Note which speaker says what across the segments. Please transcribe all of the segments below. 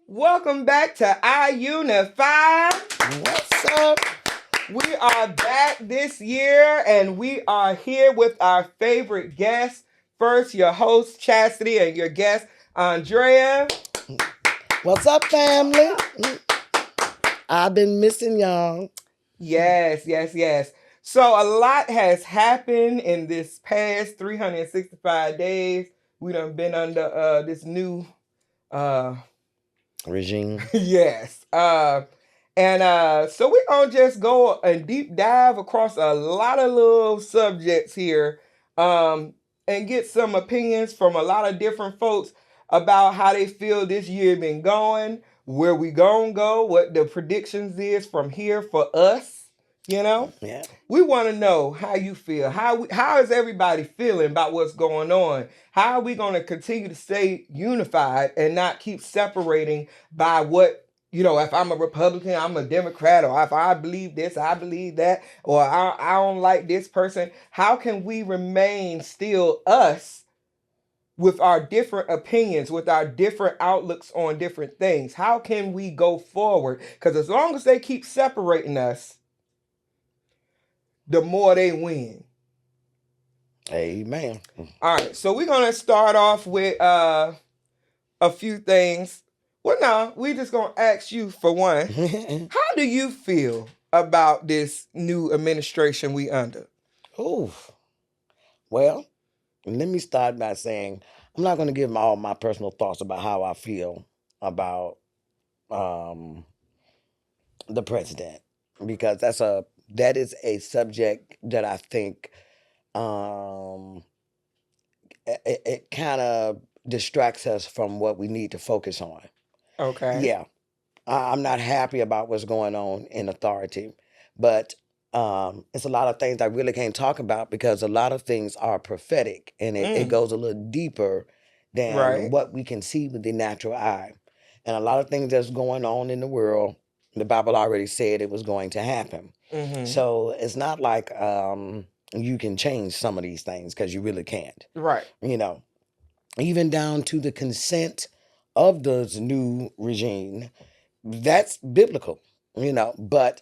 Speaker 1: Welcome back to iUnify.
Speaker 2: What's up?
Speaker 1: We are back this year and we are here with our favorite guests. First, your host, Chastity, and your guest, Andrea.
Speaker 2: What's up, family? I've been missing y'all.
Speaker 1: Yes. So a lot has happened in this past 365 days. We done been under this new
Speaker 2: regime.
Speaker 1: Yes. So we're going to just go and deep dive across a lot of little subjects here and get some opinions from a lot of different folks about how they feel this year been going, where we going to go, what the predictions is from here for us. You know, we want to know how you feel. How is everybody feeling about what's going on? How are we going to continue to stay unified and not keep separating by what, if I'm a Republican, I'm a Democrat, or if I believe this, I believe that, or I don't like this person. How can we remain still us with our different opinions, with our different outlooks on different things? How can we go forward? Because as long as they keep separating us, the more they win.
Speaker 2: Amen.
Speaker 1: All right, so we're going to start off with a few things. Well, no, we're just going to ask you for one. How do you feel about this new administration we under?
Speaker 2: Oh, well, let me start by saying I'm not going to give all my personal thoughts about how I feel about the president, because that is a subject that I think it kind of distracts us from what we need to focus on.
Speaker 1: Okay.
Speaker 2: Yeah, I'm not happy about what's going on in authority, but it's a lot of things I really can't talk about because a lot of things are prophetic and it goes a little deeper than what we can see with the natural eye. And a lot of things that's going on in the world, the Bible already said it was going to happen.
Speaker 1: Mm-hmm.
Speaker 2: So it's not like you can change some of these things because you really can't.
Speaker 1: Right.
Speaker 2: Even down to the consent of this new regime, that's biblical, but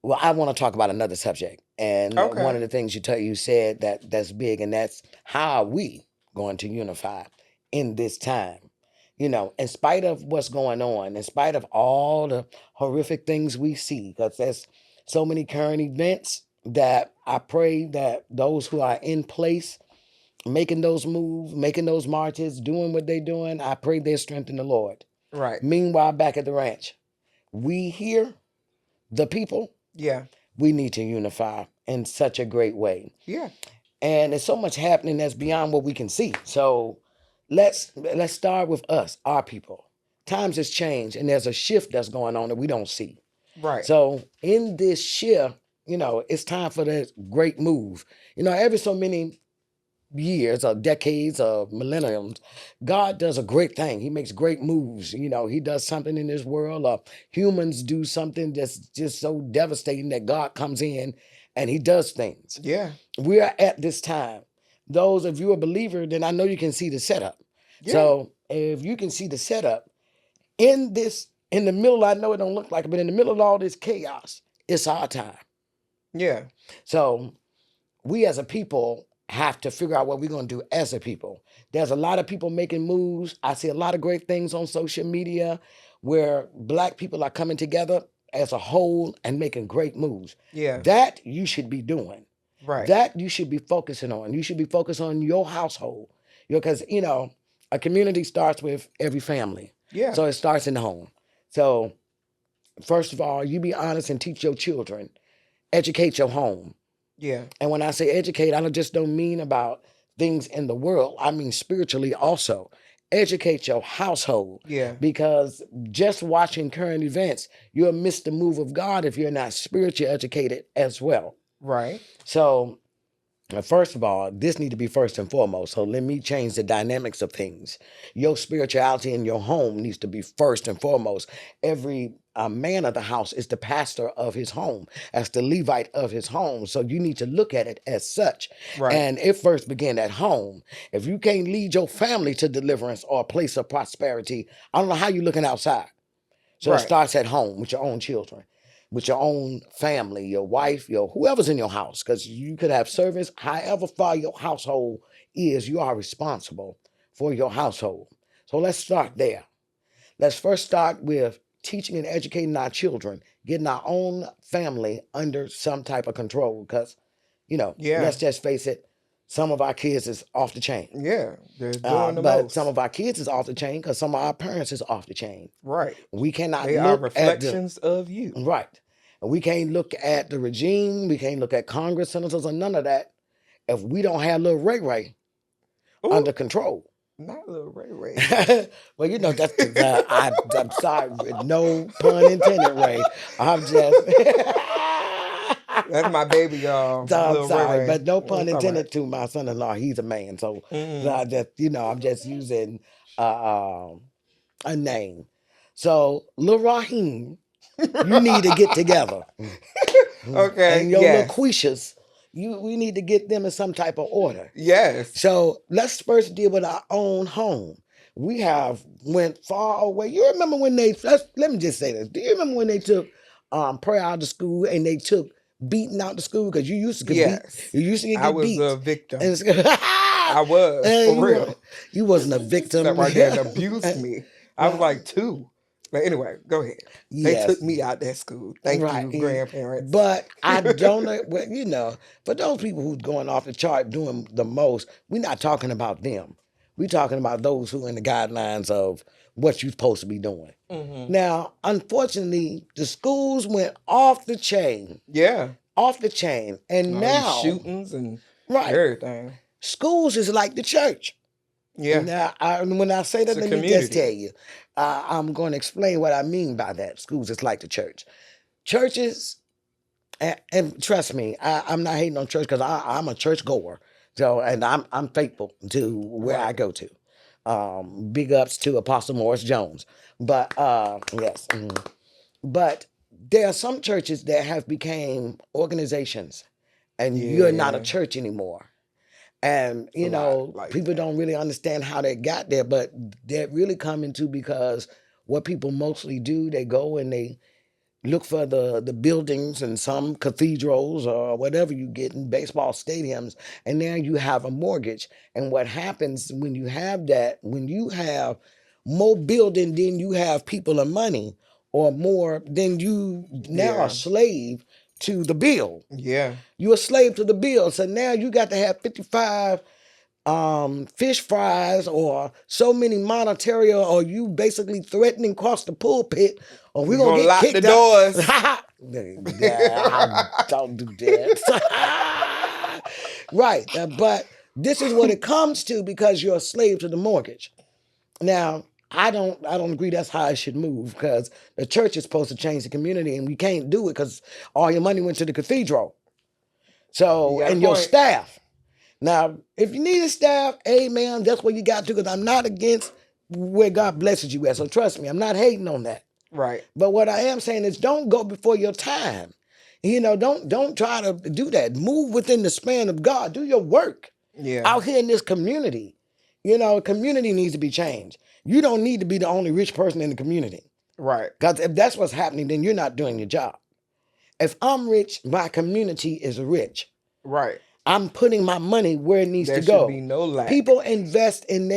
Speaker 2: I want to talk about another subject. And one of the things you said that's big, and that's how are we going to unify in this time? In spite of what's going on, in spite of all the horrific things we see, because there's so many current events that I pray that those who are in place, making those moves, making those marches, doing what they're doing, I pray their strength in the Lord.
Speaker 1: Right.
Speaker 2: Meanwhile, back at the ranch, we here, the people, we need to unify in such a great way.
Speaker 1: Yeah.
Speaker 2: And there's so much happening that's beyond what we can see. So let's start with us, our people. Times has changed and there's a shift that's going on that we don't see.
Speaker 1: Right.
Speaker 2: So in this shift, it's time for that great move. Every so many years or decades or millenniums, God does a great thing. He makes great moves. He does something in this world, or humans do something that's just so devastating that God comes in and he does things.
Speaker 1: Yeah.
Speaker 2: We are at this time. Those of you a believer, then I know you can see the setup. Yeah. So if you can see the setup in the middle, I know it don't look like it, but in the middle of all this chaos, it's our time.
Speaker 1: Yeah.
Speaker 2: So we as a people have to figure out what we're going to do as a people. There's a lot of people making moves. I see a lot of great things on social media where Black people are coming together as a whole and making great moves.
Speaker 1: Yeah.
Speaker 2: That you should be doing.
Speaker 1: Right.
Speaker 2: That you should be focusing on. You should be focused on your household. Because, a community starts with every family.
Speaker 1: Yeah.
Speaker 2: So it starts in the home. So, first of all, you be honest and teach your children. Educate your home.
Speaker 1: Yeah.
Speaker 2: And when I say educate, I just don't mean about things in the world. I mean spiritually also. Educate your household,
Speaker 1: Yeah.
Speaker 2: because just watching current events, you'll miss the move of God if you're not spiritually educated as well.
Speaker 1: Right.
Speaker 2: So, first of all, this need to be first and foremost. So let me change the dynamics of things. Your spirituality in your home needs to be first and foremost. Every man of the house is the pastor of his home, as the Levite of his home. So you need to look at it as such.
Speaker 1: Right.
Speaker 2: And it first began at home. If you can't lead your family to deliverance or a place of prosperity, I don't know how you're looking outside. So it
Speaker 1: Right.
Speaker 2: starts at home with your own children, with your own family, your wife, your whoever's in your house, because you could have servants. However far your household is, you are responsible for your household. So let's start there. Let's first start with teaching and educating our children, getting our own family under some type of control. Because,
Speaker 1: Yeah.
Speaker 2: let's just face it, some of our kids is off the chain.
Speaker 1: Yeah. They're doing the
Speaker 2: But some
Speaker 1: most.
Speaker 2: of our kids is off the chain because some of our parents is off the chain.
Speaker 1: Right.
Speaker 2: We cannot
Speaker 1: They are
Speaker 2: look at the
Speaker 1: reflections of you.
Speaker 2: right. And we can't look at the regime. We can't look at Congress, senators, or none of that if we don't have little Ray Ray
Speaker 1: Ooh,
Speaker 2: under control.
Speaker 1: not little Ray Ray.
Speaker 2: Well, that's I'm sorry, no pun intended, Ray. I'm just
Speaker 1: That's my baby, y'all.
Speaker 2: so I'm
Speaker 1: Little Ray
Speaker 2: sorry,
Speaker 1: Ray.
Speaker 2: but no pun
Speaker 1: It's all right.
Speaker 2: intended to my son-in-law. He's a man, so
Speaker 1: Mm.
Speaker 2: I just I'm just using a name. So Lil Raheem, you need to get together.
Speaker 1: Okay.
Speaker 2: And your
Speaker 1: Yes.
Speaker 2: LaQuishas, we need to get them in some type of order.
Speaker 1: Yes.
Speaker 2: So let's first deal with our own home. We have went far away. You remember when let me just say this. Do you remember when they took prayer out of school and they took beating out the school? Because you used to get beat.
Speaker 1: Yes.
Speaker 2: You used to
Speaker 1: I
Speaker 2: get
Speaker 1: was a
Speaker 2: beat.
Speaker 1: victim.
Speaker 2: And,
Speaker 1: I was
Speaker 2: and
Speaker 1: for real.
Speaker 2: you wasn't a
Speaker 1: That
Speaker 2: victim.
Speaker 1: right there and abused me. I was
Speaker 2: Well,
Speaker 1: like 2. But anyway, go ahead. They
Speaker 2: yes.
Speaker 1: took me out that school. Thank
Speaker 2: Right.
Speaker 1: you, grandparents.
Speaker 2: But I don't know, well, for those people who's going off the chart doing the most, we're not talking about them. We're talking about those who are in the guidelines of what you're supposed to be doing.
Speaker 1: Mm-hmm.
Speaker 2: Now, unfortunately, the schools went off the chain,
Speaker 1: Yeah.
Speaker 2: off the chain. And
Speaker 1: All these
Speaker 2: now,
Speaker 1: shootings and
Speaker 2: right,
Speaker 1: everything.
Speaker 2: schools is like the church.
Speaker 1: Yeah.
Speaker 2: Now, when I say
Speaker 1: It's
Speaker 2: that,
Speaker 1: a
Speaker 2: let me just
Speaker 1: community.
Speaker 2: tell you, I'm going to explain what I mean by that. Schools is like the church. Churches, and trust me, I'm not hating on church because I'm a church goer. So, and I'm faithful to where I
Speaker 1: Right.
Speaker 2: go to. Big ups to Apostle Morris Jones. But yes, but there are some churches that have became organizations, and you're not a
Speaker 1: Yeah.
Speaker 2: church anymore. And
Speaker 1: It's a lot like
Speaker 2: people
Speaker 1: that.
Speaker 2: don't really understand how they got there, but they're really coming to because what people mostly do, they go and they look for the buildings and some cathedrals or whatever you get in baseball stadiums, and there you have a mortgage. And what happens when you have that, when you have more building than you have people and money, or more than you now are
Speaker 1: Yeah.
Speaker 2: slave to the bill.
Speaker 1: Yeah.
Speaker 2: You're a slave to the bill. So now you got to have 55 fish fries or so many monetary, or you basically threatening across the pulpit, or we're
Speaker 1: We're
Speaker 2: gonna
Speaker 1: gonna
Speaker 2: get
Speaker 1: lock the
Speaker 2: kicked out.
Speaker 1: doors.
Speaker 2: I don't do that. Right, but this is what it comes to because you're a slave to the mortgage. Now, I don't agree that's how it should move because the church is supposed to change the community, and we can't do it because all your money went to the cathedral.
Speaker 1: You
Speaker 2: So,
Speaker 1: got a
Speaker 2: and your
Speaker 1: point.
Speaker 2: staff. Now, if you need a staff, amen, that's what you got to, because I'm not against where God blesses you at. So trust me, I'm not hating on that.
Speaker 1: Right.
Speaker 2: But what I am saying is don't go before your time. Don't try to do that. Move within the span of God. Do your work
Speaker 1: Yeah.
Speaker 2: out here in this community. Community needs to be changed. You don't need to be the only rich person in the community.
Speaker 1: Right.
Speaker 2: Because if that's what's happening, then you're not doing your job. If I'm rich, my community is rich.
Speaker 1: Right.
Speaker 2: I'm putting my money where it needs
Speaker 1: There
Speaker 2: to
Speaker 1: should be
Speaker 2: go.
Speaker 1: no lack.
Speaker 2: People invest in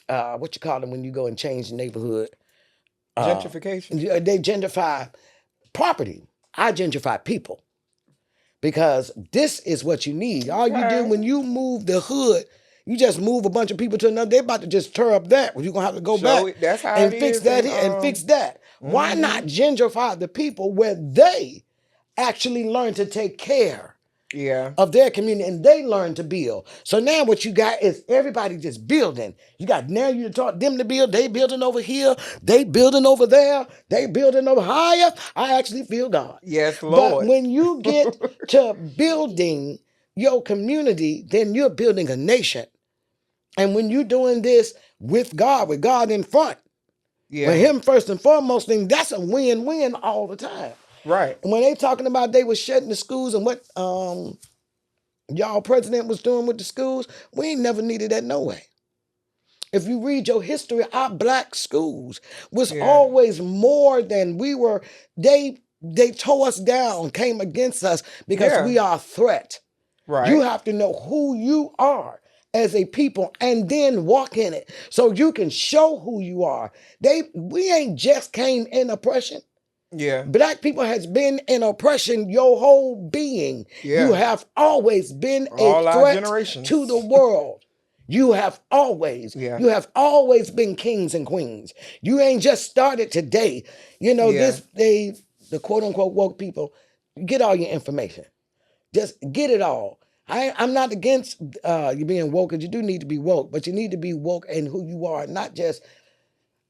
Speaker 2: what you call them when you go and change the neighborhood.
Speaker 1: Gentrification.
Speaker 2: They gentrify property. I gentrify people because this is what you need. All you do
Speaker 1: Okay.
Speaker 2: when you move the hood, You just move a bunch of people to another. They're about to just tear up that. You're gonna have to go
Speaker 1: So
Speaker 2: back
Speaker 1: that's how it
Speaker 2: and fix
Speaker 1: is
Speaker 2: that
Speaker 1: in
Speaker 2: here and fix that. Why not gentrify the people where they actually learn to take care
Speaker 1: yeah.
Speaker 2: of their community and they learn to build? So now what you got is everybody just building. You got now you taught them to build. They building over here. They building over there. They building over higher. I actually feel God.
Speaker 1: Yes,
Speaker 2: But
Speaker 1: Lord.
Speaker 2: when you get to building your community, then you're building a nation. And when you're doing this with God in front, with
Speaker 1: Yeah.
Speaker 2: Him first and foremost, then that's a win-win all the time.
Speaker 1: Right.
Speaker 2: And when they talking about they was shutting the schools and what y'all president was doing with the schools, we ain't never needed that no way. If you read your history, our black schools was
Speaker 1: Yeah.
Speaker 2: always more than we were. They tore us down, came against us because
Speaker 1: Yeah.
Speaker 2: we are a threat. You
Speaker 1: Right.
Speaker 2: have to know who you are as a people and then walk in it so you can show who you are. We ain't just came in oppression.
Speaker 1: Yeah.
Speaker 2: Black people has been in oppression your whole being. You
Speaker 1: Yeah.
Speaker 2: have always been a
Speaker 1: All our
Speaker 2: threat to the
Speaker 1: generations.
Speaker 2: world. You
Speaker 1: Yeah.
Speaker 2: have always been kings and queens. You ain't just started today. You know,
Speaker 1: Yeah.
Speaker 2: the quote unquote woke people, get all your information. Just get it all. I'm not against you being woke, because you do need to be woke, but you need to be woke in who you are, not just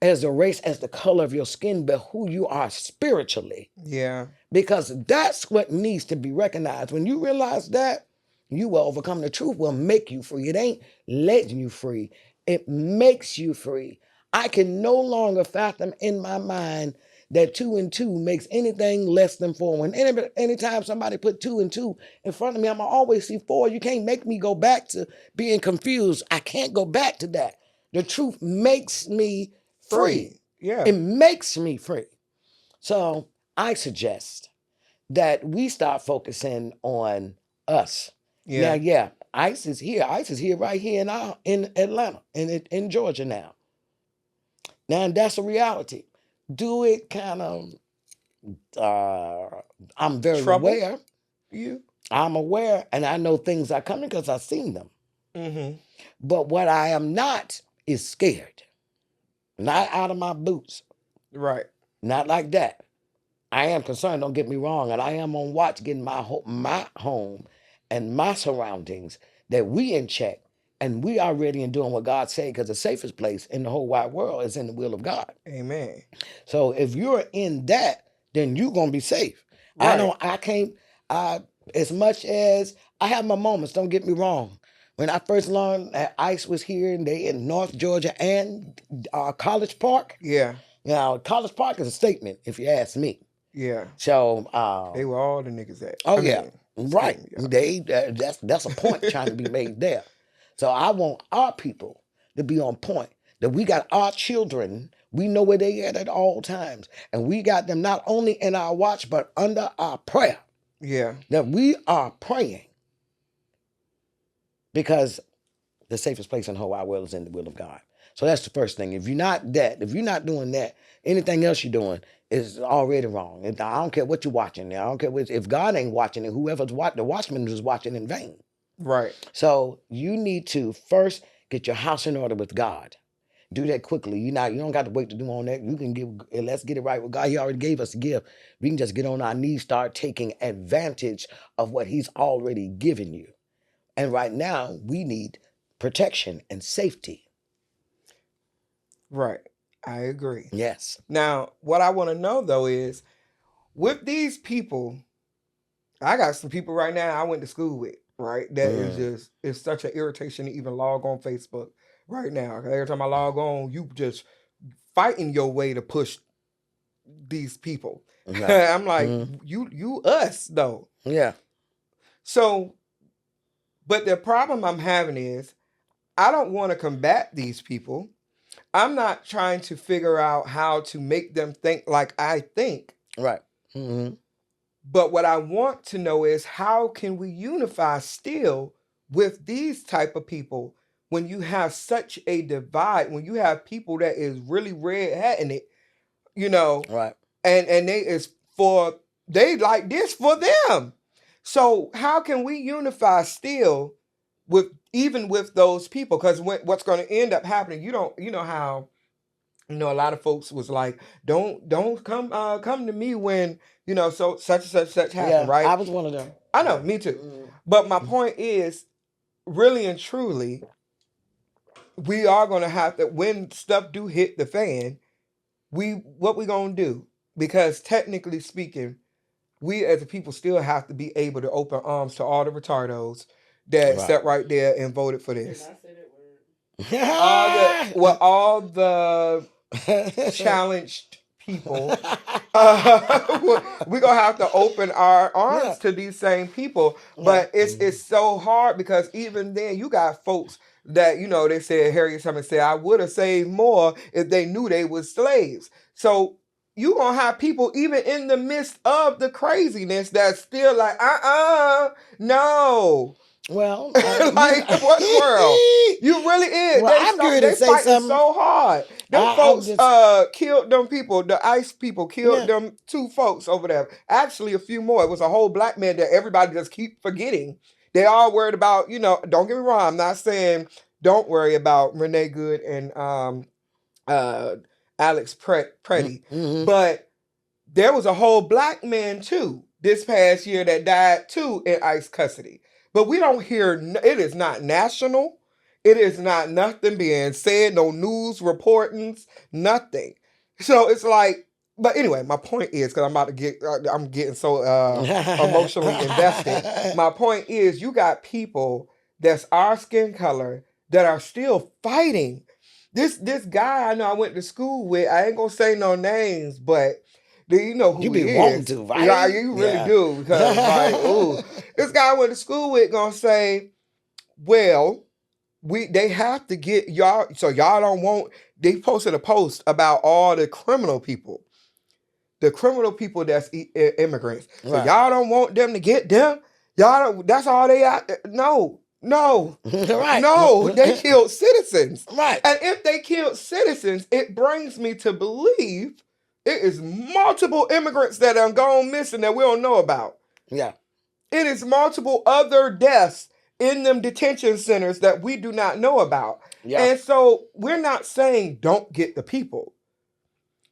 Speaker 2: as a race, as the color of your skin, but who you are spiritually.
Speaker 1: Yeah.
Speaker 2: Because that's what needs to be recognized. When you realize that, you will overcome. The truth will make you free. It ain't letting you free, it makes you free. I can no longer fathom in my mind that 2 and 2 makes anything less than 4. When anytime somebody put 2 and 2 in front of me, I'm gonna always see 4. You can't make me go back to being confused. I can't go back to that. The truth makes me free.
Speaker 1: Free. Yeah.
Speaker 2: It makes me free. So I suggest that we start focusing on us. Now,
Speaker 1: Yeah.
Speaker 2: yeah, ICE is here. ICE is here right here in Atlanta, in Georgia now. Now, that's a reality. Do it kind of, I'm very
Speaker 1: Trouble
Speaker 2: aware.
Speaker 1: you?
Speaker 2: I'm aware, and I know things are coming because I've seen them.
Speaker 1: Mm-hmm.
Speaker 2: But what I am not is scared. Not out of my boots.
Speaker 1: Right.
Speaker 2: Not like that. I am concerned, don't get me wrong, and I am on watch getting my home and my surroundings that we in check and we are ready and doing what God said, because the safest place in the whole wide world is in the will of God.
Speaker 1: Amen.
Speaker 2: So if you're in that, then you're gonna be safe.
Speaker 1: Right.
Speaker 2: I can't as much as I have my moments, don't get me wrong. When I first learned that ICE was here and they in North Georgia and College Park,
Speaker 1: Yeah.
Speaker 2: now College Park is a statement, if you ask me.
Speaker 1: Yeah.
Speaker 2: So,
Speaker 1: They were all the niggas at.
Speaker 2: oh
Speaker 1: I
Speaker 2: yeah,
Speaker 1: mean, excuse
Speaker 2: right.
Speaker 1: me, y'all.
Speaker 2: That's a point trying to be made there. So I want our people to be on point. That we got our children, we know where they at all times, and we got them not only in our watch but under our prayer.
Speaker 1: Yeah.
Speaker 2: That we are praying, because the safest place in the whole wide world is in the will of God. So that's the first thing. If you're not doing that, anything else you're doing is already wrong. I don't care what you're watching. I don't care if God ain't watching it. Whoever's watching, the watchman is watching in vain.
Speaker 1: Right.
Speaker 2: So you need to first get your house in order with God. Do that quickly. You don't got to wait to do on that. You can let's get it right with God. He already gave us a gift. We can just get on our knees, start taking advantage of what He's already given you. And right now, we need protection and safety.
Speaker 1: Right. I agree.
Speaker 2: Yes.
Speaker 1: Now, what I want to know though is, with these people, I got some people right now I went to school with, right? That is just, it's such an irritation to even log on Facebook right now. Every time I log on, you just fighting your way to push these people.
Speaker 2: Right.
Speaker 1: I'm like, you us though.
Speaker 2: Yeah.
Speaker 1: So, but the problem I'm having is, I don't want to combat these people. I'm not trying to figure out how to make them think like I think.
Speaker 2: Right. Mm-hmm.
Speaker 1: But what I want to know is, how can we unify still with these type of people when you have such a divide, when you have people that is really red hatting it, you know,
Speaker 2: Right.
Speaker 1: and they like this for them. So how can we unify still with even with those people, because what's going to end up happening, you know how, a lot of folks was like, don't come to me when, so such and such happened,
Speaker 2: Yeah,
Speaker 1: right?
Speaker 2: I was one of them.
Speaker 1: I know,
Speaker 2: Yeah.
Speaker 1: me too. But my point is, really and truly, we are going to have to, when stuff do hit the fan, what we going to do? Because technically speaking, we as a people still have to be able to open arms to all the retardos that
Speaker 2: Right.
Speaker 1: sat right there and voted for this.
Speaker 3: I say that word?
Speaker 1: All the challenged people. We're gonna have to open our
Speaker 2: Yeah.
Speaker 1: arms to these same people,
Speaker 2: Yeah.
Speaker 1: but it's so hard, because even then you got folks that, they said, Harriet Tubman said, I would have saved more if they knew they was slaves. So you gonna have people even in the midst of the craziness that's still like, no.
Speaker 2: Well,
Speaker 1: Like, what world? You really is.
Speaker 2: well, I'm going to
Speaker 1: They
Speaker 2: say
Speaker 1: fighting
Speaker 2: something.
Speaker 1: so hard. Them
Speaker 2: I'm
Speaker 1: folks
Speaker 2: just,
Speaker 1: killed them people. The ICE people killed
Speaker 2: yeah.
Speaker 1: them 2 folks over there. Actually, a few more. It was a whole black man that everybody just keep forgetting. They all worried about. Don't get me wrong. I'm not saying don't worry about Renee Good and uh, Alex Preddy,
Speaker 2: Mm-hmm.
Speaker 1: but there was a whole black man too this past year that died too in ICE custody. But we don't hear, it is not national. It is not nothing being said, no news reportings, nothing. So it's like, but anyway, my point is, because I'm getting so emotionally invested. My point is, you got people that's our skin color that are still fighting. This guy I know I went to school with, I ain't gonna say no names, but do you know
Speaker 2: You
Speaker 1: who he
Speaker 2: be wanting
Speaker 1: is?
Speaker 2: to,
Speaker 1: Yeah,
Speaker 2: right?
Speaker 1: you really
Speaker 2: Yeah.
Speaker 1: do, because like, ooh, this guy I went to school with gonna say, well, they have to get y'all, so y'all don't want. They posted a post about all the criminal people that's immigrants. So
Speaker 2: Right.
Speaker 1: y'all don't want them to get them. Y'all don't. That's all they out. No, no,
Speaker 2: Right.
Speaker 1: no. They killed citizens,
Speaker 2: Right.
Speaker 1: and if they killed citizens, it brings me to believe it is multiple immigrants that are gone missing that we don't know about.
Speaker 2: Yeah.
Speaker 1: It is multiple other deaths in them detention centers that we do not know about.
Speaker 2: Yeah.
Speaker 1: And so we're not saying don't get the people,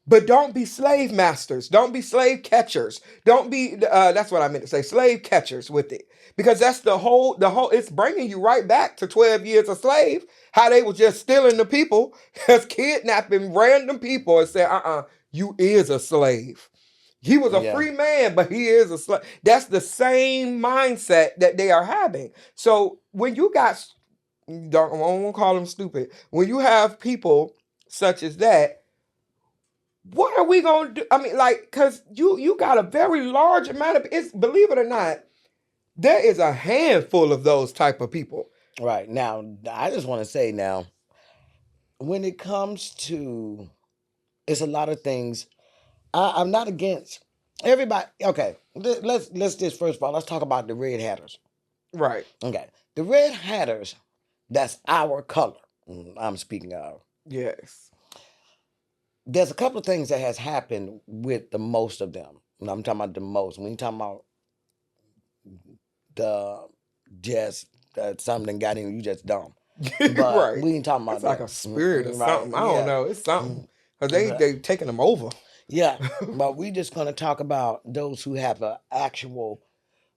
Speaker 1: but don't be slave masters. Don't be slave catchers. Don't be, that's what I meant to say, slave catchers with it. Because that's it's bringing you right back to 12 years a slave. How they were just stealing the people, just kidnapping random people and saying, you is a slave. He was a
Speaker 2: Yeah.
Speaker 1: free man, but he is a slave. That's the same mindset that they are having. So when you got, don't, I won't call them stupid. When you have people such as that, what are we gonna do? I mean, like, cause you got a very large amount of it's, believe it or not, there is a handful of those type of people.
Speaker 2: Right. Now, I just want to say now, when it comes to, it's a lot of things. I'm not against everybody. Okay, let's just first of all let's talk about the red hatters.
Speaker 1: Right.
Speaker 2: Okay, the red hatters. That's our color. I'm speaking of.
Speaker 1: Yes.
Speaker 2: There's a couple of things that has happened with the most of them. And I'm talking about the most. When you talking about the just something got in you just dumb. But
Speaker 1: Right.
Speaker 2: we ain't talking
Speaker 1: It's
Speaker 2: about
Speaker 1: like
Speaker 2: that.
Speaker 1: a spirit or
Speaker 2: Right?
Speaker 1: something. I don't
Speaker 2: Yeah.
Speaker 1: know. It's something. Cause
Speaker 2: But
Speaker 1: they taking them over.
Speaker 2: yeah, but we just gonna talk about those who have an actual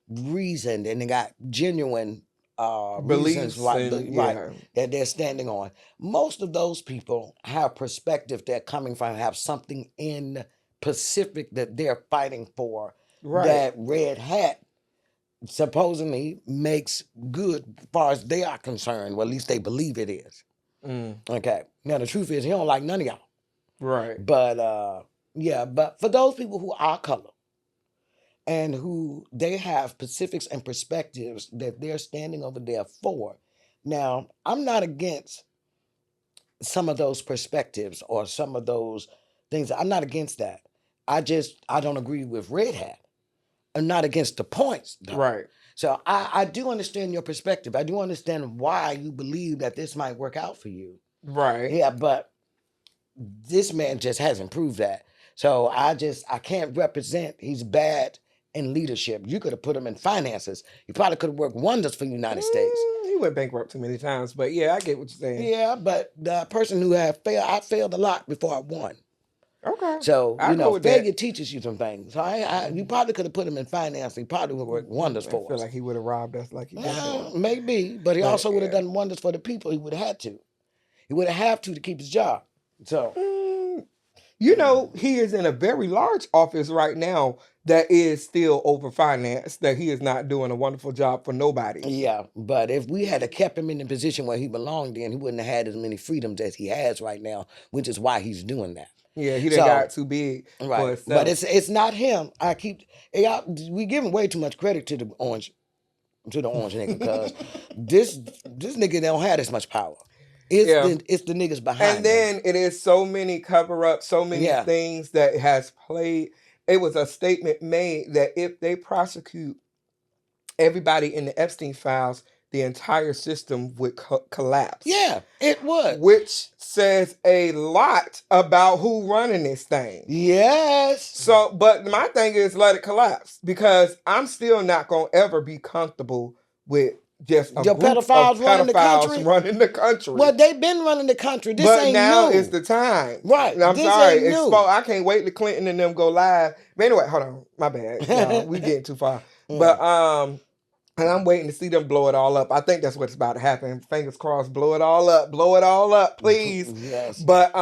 Speaker 2: reason and they got genuine reasons
Speaker 1: Beliefs
Speaker 2: right,
Speaker 1: and
Speaker 2: right
Speaker 1: yeah.
Speaker 2: that they're standing on. Most of those people have perspective they're coming from, have something in Pacific that they're fighting for.
Speaker 1: Right.
Speaker 2: That red hat supposedly makes good as far as they are concerned. Well, at least they believe it is.
Speaker 1: Mm,
Speaker 2: Okay. Now the truth is he don't like none of y'all.
Speaker 1: right.
Speaker 2: But yeah, but for those people who are color and who they have specifics and perspectives that they're standing over there for. Now, I'm not against some of those perspectives or some of those things. I'm not against that. I don't agree with Red Hat. I'm not against the points though.
Speaker 1: Right.
Speaker 2: So I do understand your perspective. I do understand why you believe that this might work out for you.
Speaker 1: Right.
Speaker 2: Yeah, but this man just hasn't proved that. So I can't represent. He's bad in leadership. You could have put him in finances. He probably could have worked wonders for the United States.
Speaker 1: he went bankrupt too many times, but yeah, I get what you're saying.
Speaker 2: Yeah, but the person who had failed, I failed a lot before I won.
Speaker 1: Okay,
Speaker 2: So,
Speaker 1: I go with
Speaker 2: failure
Speaker 1: that.
Speaker 2: teaches you some things. So you probably could have put him in finance. He probably would work wonders
Speaker 1: I
Speaker 2: for
Speaker 1: feel
Speaker 2: us.
Speaker 1: like he would have robbed us like he did for us.
Speaker 2: Maybe, but he
Speaker 1: But
Speaker 2: also would have
Speaker 1: yeah.
Speaker 2: done wonders for the people. He would have had to. He would have to keep his job. So,
Speaker 1: Mm, you know, he is in a very large office right now that is still overfinanced, that he is not doing a wonderful job for nobody.
Speaker 2: yeah. But if we had kept him in the position where he belonged in, he wouldn't have had as many freedoms as he has right now, which is why he's doing that.
Speaker 1: Yeah, he done
Speaker 2: So,
Speaker 1: got too big for
Speaker 2: right. But
Speaker 1: himself.
Speaker 2: it's not him. We giving way too much credit to the orange nigga because this nigga don't have this much power.
Speaker 1: Yeah.
Speaker 2: It's the niggas
Speaker 1: And
Speaker 2: behind him.
Speaker 1: then it is so many cover ups, so many
Speaker 2: Yeah.
Speaker 1: things that has played. It was a statement made that if they prosecute everybody in the Epstein files, the entire system would collapse.
Speaker 2: Yeah, it would.
Speaker 1: Which says a lot about who running this thing.
Speaker 2: Yes.
Speaker 1: So, but my thing is let it collapse because I'm still not gonna ever be comfortable with just a
Speaker 2: Your
Speaker 1: group
Speaker 2: pedophiles
Speaker 1: of
Speaker 2: running the
Speaker 1: pedophiles
Speaker 2: country?
Speaker 1: running the country.
Speaker 2: Well, they've been running the country. This
Speaker 1: But
Speaker 2: ain't
Speaker 1: now
Speaker 2: new.
Speaker 1: is the time.
Speaker 2: Right.
Speaker 1: I'm
Speaker 2: This
Speaker 1: sorry.
Speaker 2: ain't new.
Speaker 1: I can't wait to Clinton and them go live. But anyway, hold on. My bad. Y'all. We getting too far.
Speaker 2: Yeah.
Speaker 1: But and I'm waiting to see them blow it all up. I think that's what's about to happen. Fingers crossed, blow it all up. Blow it all up, please.
Speaker 2: Yes.
Speaker 1: But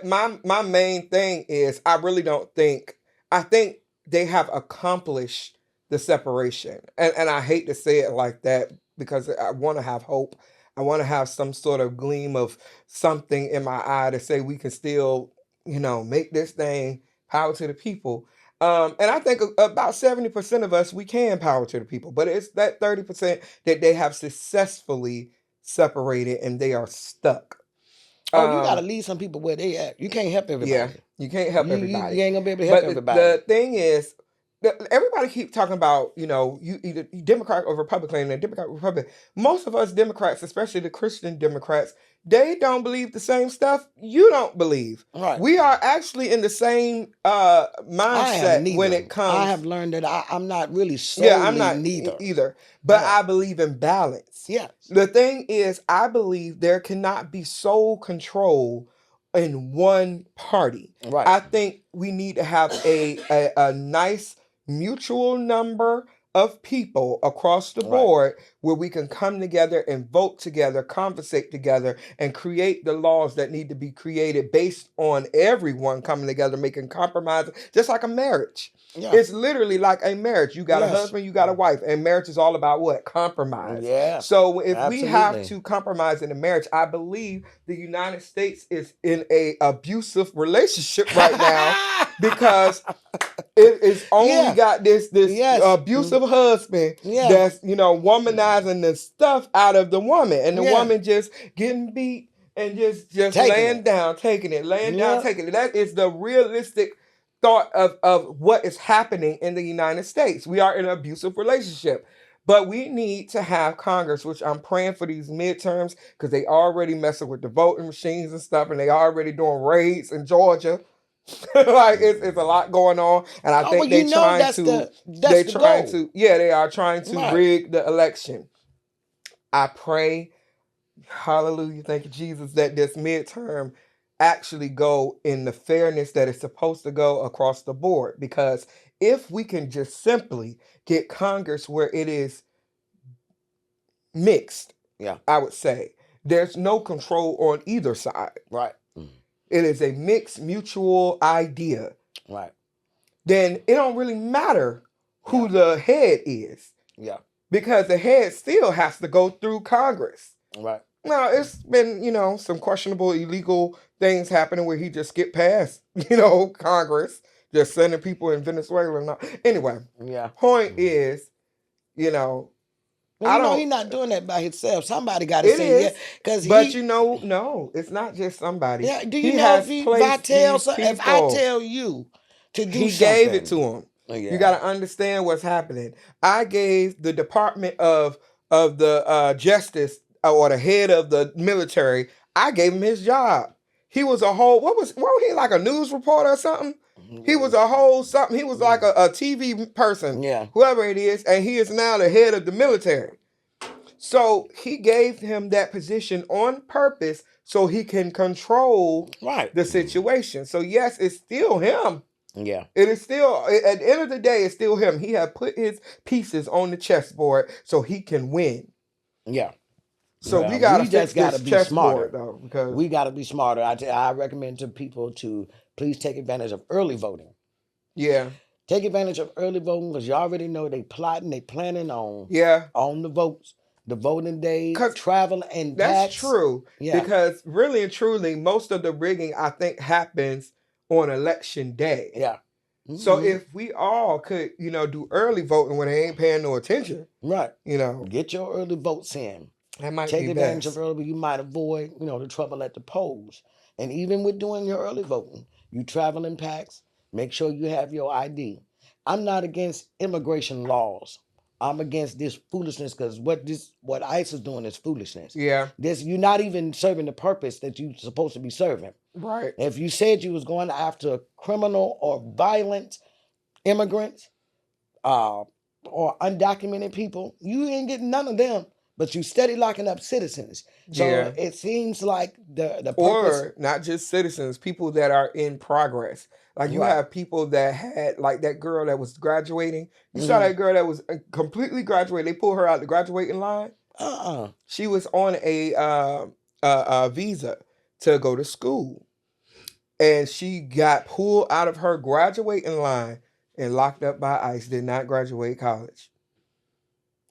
Speaker 1: my main thing is I really don't think I think they have accomplished the separation. And I hate to say it like that because I want to have hope. I want to have some sort of gleam of something in my eye to say we can still, make this thing power to the people. And I think about 70% of us, we can power to the people, but it's that 30% that they have successfully separated and they are stuck.
Speaker 2: Oh, you gotta leave some people where they at. You can't help everybody.
Speaker 1: Yeah, you can't help everybody.
Speaker 2: You ain't gonna be able to help
Speaker 1: But
Speaker 2: everybody.
Speaker 1: the thing is, everybody keep talking about, you either Democrat or Republican and Democrat, Republican. Most of us Democrats, especially the Christian Democrats, they don't believe the same stuff you don't believe.
Speaker 2: Right.
Speaker 1: We are actually in the same mindset when it comes.
Speaker 2: I have learned that I'm not really solely
Speaker 1: I'm not
Speaker 2: neither.
Speaker 1: either. But
Speaker 2: Yeah.
Speaker 1: I believe in balance.
Speaker 2: Yes.
Speaker 1: The thing is, I believe there cannot be sole control in one party.
Speaker 2: Right.
Speaker 1: I think we need to have a nice mutual number of people across the board where we can come together and vote together, conversate together, and create the laws that need to be created based on everyone coming together, making compromises, just like a marriage. Yeah. It's literally like a marriage. You got a husband, you got a wife, and marriage is all about what? Compromise.
Speaker 2: Yeah.
Speaker 1: So if we have to compromise in a marriage, I believe the United States is in a abusive relationship right now because it is only got this abusive husband that's womanizing the stuff out of the woman, and the woman just getting beat and just laying down, taking it, laying down, taking it. That is the realistic thought of what is happening in the United States. We are in an abusive relationship. But we need to have Congress, which I'm praying for these midterms because they already messing with the voting machines and stuff, and they already doing raids in Georgia. Like it's a lot going on, and I think they are trying to rig the election. I pray, hallelujah, thank you, Jesus, that this midterm actually go in the fairness that it's supposed to go across the board. Because if we can just simply get Congress where it is mixed, I would say, there's no control on either side.
Speaker 2: Right.
Speaker 1: It is a mixed mutual idea.
Speaker 2: Right.
Speaker 1: Then it don't really matter who the head is. Yeah. Because the head still has to go through Congress. Right. Now, it's been, some questionable illegal things happening where he just skipped past, Congress, just sending people in Venezuela and all. Anyway. Yeah. Point is,
Speaker 2: Well, he's not doing that by himself. Somebody got to say yeah.
Speaker 1: No, it's not just somebody.
Speaker 2: Yeah, do you know if I tell you to do
Speaker 1: he
Speaker 2: something?
Speaker 1: He gave it to him. Yeah. You got to understand what's happening. I gave the Department of the Justice or the head of the military, I gave him his job. He was a whole, what was he, like a news reporter or something? He was a whole something. He was like a TV person, whoever it is, and he is now the head of the military. So he gave him that position on purpose so he can control
Speaker 2: Right.
Speaker 1: the situation. So yes, it's still him.
Speaker 2: Yeah.
Speaker 1: It is still, at the end of the day, it's still him. He had put his pieces on the chessboard so he can win.
Speaker 2: Yeah.
Speaker 1: So we
Speaker 2: Well,
Speaker 1: gotta
Speaker 2: we
Speaker 1: fix
Speaker 2: just got to
Speaker 1: this
Speaker 2: be
Speaker 1: chessboard
Speaker 2: smarter.
Speaker 1: though, because
Speaker 2: We got to be smarter. I recommend to people to please take advantage of early voting.
Speaker 1: yeah,
Speaker 2: Take advantage of early voting because you already know they plotting, they planning
Speaker 1: yeah,
Speaker 2: on the votes, the voting day,
Speaker 1: because
Speaker 2: travel and
Speaker 1: that's
Speaker 2: tax.
Speaker 1: true.
Speaker 2: Yeah.
Speaker 1: Because really and truly, most of the rigging I think happens on election day.
Speaker 2: Yeah.
Speaker 1: So
Speaker 2: Hmm.
Speaker 1: if we all could, do early voting when they ain't paying no attention,
Speaker 2: Right.
Speaker 1: you know,
Speaker 2: Get your early votes in.
Speaker 1: that might
Speaker 2: Take
Speaker 1: be
Speaker 2: advantage of
Speaker 1: best.
Speaker 2: early, you might avoid, the trouble at the polls. And even with doing your early voting, you travel in packs, make sure you have your ID. I'm not against immigration laws. I'm against this foolishness because what ICE is doing is foolishness.
Speaker 1: Yeah,
Speaker 2: This you're not even serving the purpose that you're supposed to be serving.
Speaker 1: right.
Speaker 2: If you said you was going after criminal or violent immigrants, uh, or undocumented people, you ain't getting none of them. But you steady locking up citizens. So
Speaker 1: Yeah.
Speaker 2: it seems like the purpose.
Speaker 1: Or not just citizens, people that are in progress. Like you
Speaker 2: Right.
Speaker 1: have people that had, like that girl that was graduating. You saw
Speaker 2: Mm-hmm.
Speaker 1: that girl that was completely graduated. They pulled her out the graduating line.
Speaker 2: Uh-uh.
Speaker 1: She was on a visa to go to school, and she got pulled out of her graduating line and locked up by ICE. Did not graduate college.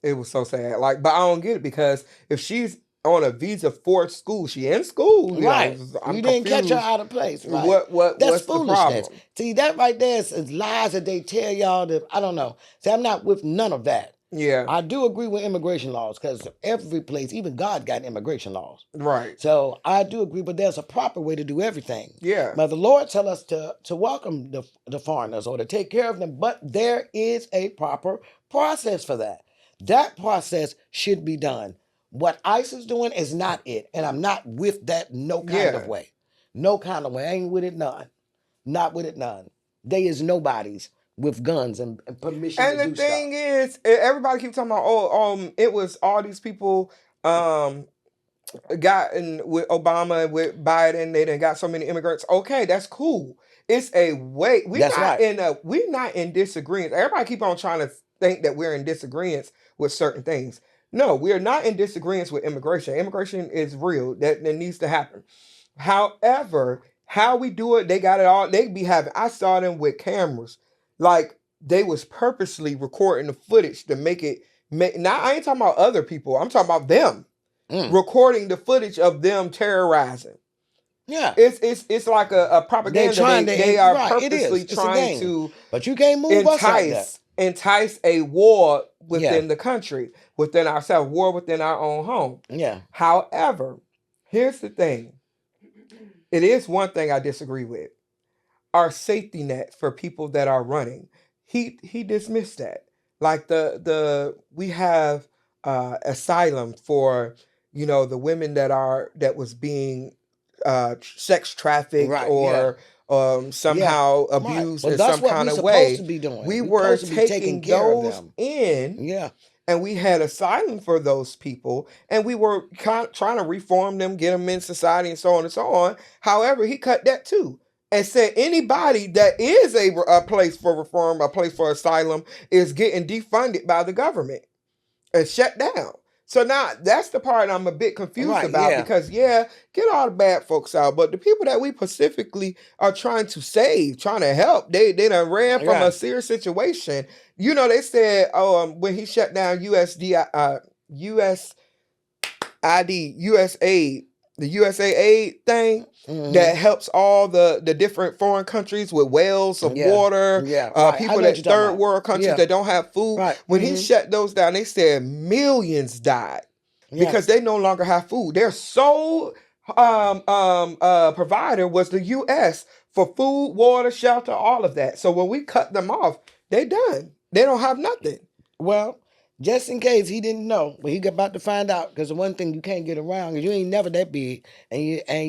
Speaker 1: It was so sad. Like, but I don't get it because if she's on a visa for school, she in school.
Speaker 2: Right.
Speaker 1: I'm
Speaker 2: You didn't catch her
Speaker 1: confused.
Speaker 2: out of place. Right. That's
Speaker 1: What's the
Speaker 2: foolishness.
Speaker 1: problem?
Speaker 2: See, that right there is lies that they tell y'all that I don't know. See, I'm not with none of that.
Speaker 1: Yeah,
Speaker 2: I do agree with immigration laws because every place, even God got immigration laws.
Speaker 1: right.
Speaker 2: So I do agree, but there's a proper way to do everything.
Speaker 1: Yeah,
Speaker 2: Now the Lord tell us to welcome the foreigners or to take care of them, but there is a proper process for that. That process should be done. What ICE is doing is not it, and I'm not with that no kind of
Speaker 1: yeah.
Speaker 2: way. No kind of way. I ain't with it none. Not with it none. They is nobodies with guns and permission to
Speaker 1: And the
Speaker 2: do stuff.
Speaker 1: thing is, everybody keeps talking about, oh, it was all these people, gotten with Obama and with Biden, they done got so many immigrants. Okay, that's cool. It's a way.
Speaker 2: That's right.
Speaker 1: We're not in disagreement. Everybody keep on trying to think that we're in disagreement with certain things. No, we're not in disagreement with immigration. Immigration is real. That needs to happen. However, how we do it, they got it all. They be having. I saw them with cameras, like they was purposely recording the footage to make it. Now I ain't talking about other people. I'm talking about them
Speaker 2: Mm.
Speaker 1: recording the footage of them terrorizing.
Speaker 2: Yeah.
Speaker 1: It's like a
Speaker 2: They
Speaker 1: propaganda.
Speaker 2: trying
Speaker 1: They
Speaker 2: to
Speaker 1: are
Speaker 2: right. It is.
Speaker 1: purposely
Speaker 2: It's a
Speaker 1: trying
Speaker 2: game,
Speaker 1: to
Speaker 2: but you can't move us like that.
Speaker 1: entice a war
Speaker 2: Yeah.
Speaker 1: within the country, within ourselves, war within our own home.
Speaker 2: Yeah.
Speaker 1: However, here's the thing. It is one thing I disagree with. Our safety net for people that are running. He dismissed that. Like the we have asylum for the women that was being sex trafficked
Speaker 2: Right. Yeah.
Speaker 1: or
Speaker 2: Yeah.
Speaker 1: somehow
Speaker 2: Right.
Speaker 1: abused
Speaker 2: Well,
Speaker 1: in
Speaker 2: that's
Speaker 1: some
Speaker 2: what we
Speaker 1: kind of
Speaker 2: supposed to
Speaker 1: way.
Speaker 2: be doing.
Speaker 1: We
Speaker 2: We
Speaker 1: were
Speaker 2: supposed to be taking
Speaker 1: taking
Speaker 2: care of
Speaker 1: those
Speaker 2: them.
Speaker 1: in,
Speaker 2: Yeah.
Speaker 1: and we had asylum for those people, and we were trying to reform them, get them in society, and so on and so on. However, he cut that too and said anybody that is a place for reform, a place for asylum, is getting defunded by the government and shut down. So now that's the part I'm a bit confused
Speaker 2: Right.
Speaker 1: about,
Speaker 2: Yeah.
Speaker 1: because get all the bad folks out, but the people that we specifically are trying to save, trying to help, they done ran from a
Speaker 2: Right.
Speaker 1: serious situation. They said, when he shut down USAID, the USAID thing
Speaker 2: Mm-hmm.
Speaker 1: that helps all the different foreign countries with wells of
Speaker 2: Yeah.
Speaker 1: water,
Speaker 2: Yeah. Right. I
Speaker 1: people
Speaker 2: know what you're
Speaker 1: that
Speaker 2: talking
Speaker 1: third
Speaker 2: about.
Speaker 1: world countries
Speaker 2: Yeah.
Speaker 1: that don't have food.
Speaker 2: Right.
Speaker 1: When he
Speaker 2: Mm-hmm.
Speaker 1: shut those down, they said millions died
Speaker 2: Yeah.
Speaker 1: because they no longer have food. Their sole provider was the U.S. for food, water, shelter, all of that. So when we cut them off, they done. They don't have nothing.
Speaker 2: Well, just in case he didn't know, but he about to find out because the one thing you can't get around is you ain't never that big, and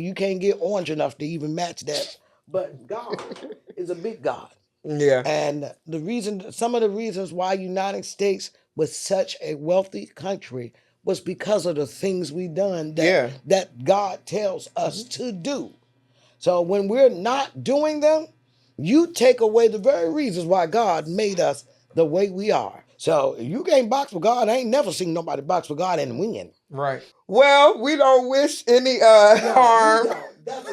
Speaker 2: you can't get orange enough to even match that. But God is a big God.
Speaker 1: Yeah.
Speaker 2: And some of the reasons why United States was such a wealthy country was because of the things we done
Speaker 1: Yeah.
Speaker 2: that God tells us to do. So when we're not doing them, you take away the very reasons why God made us the way we are. So if you can't box with God, I ain't never seen nobody box with God and win.
Speaker 1: Right. Well, we don't wish any harm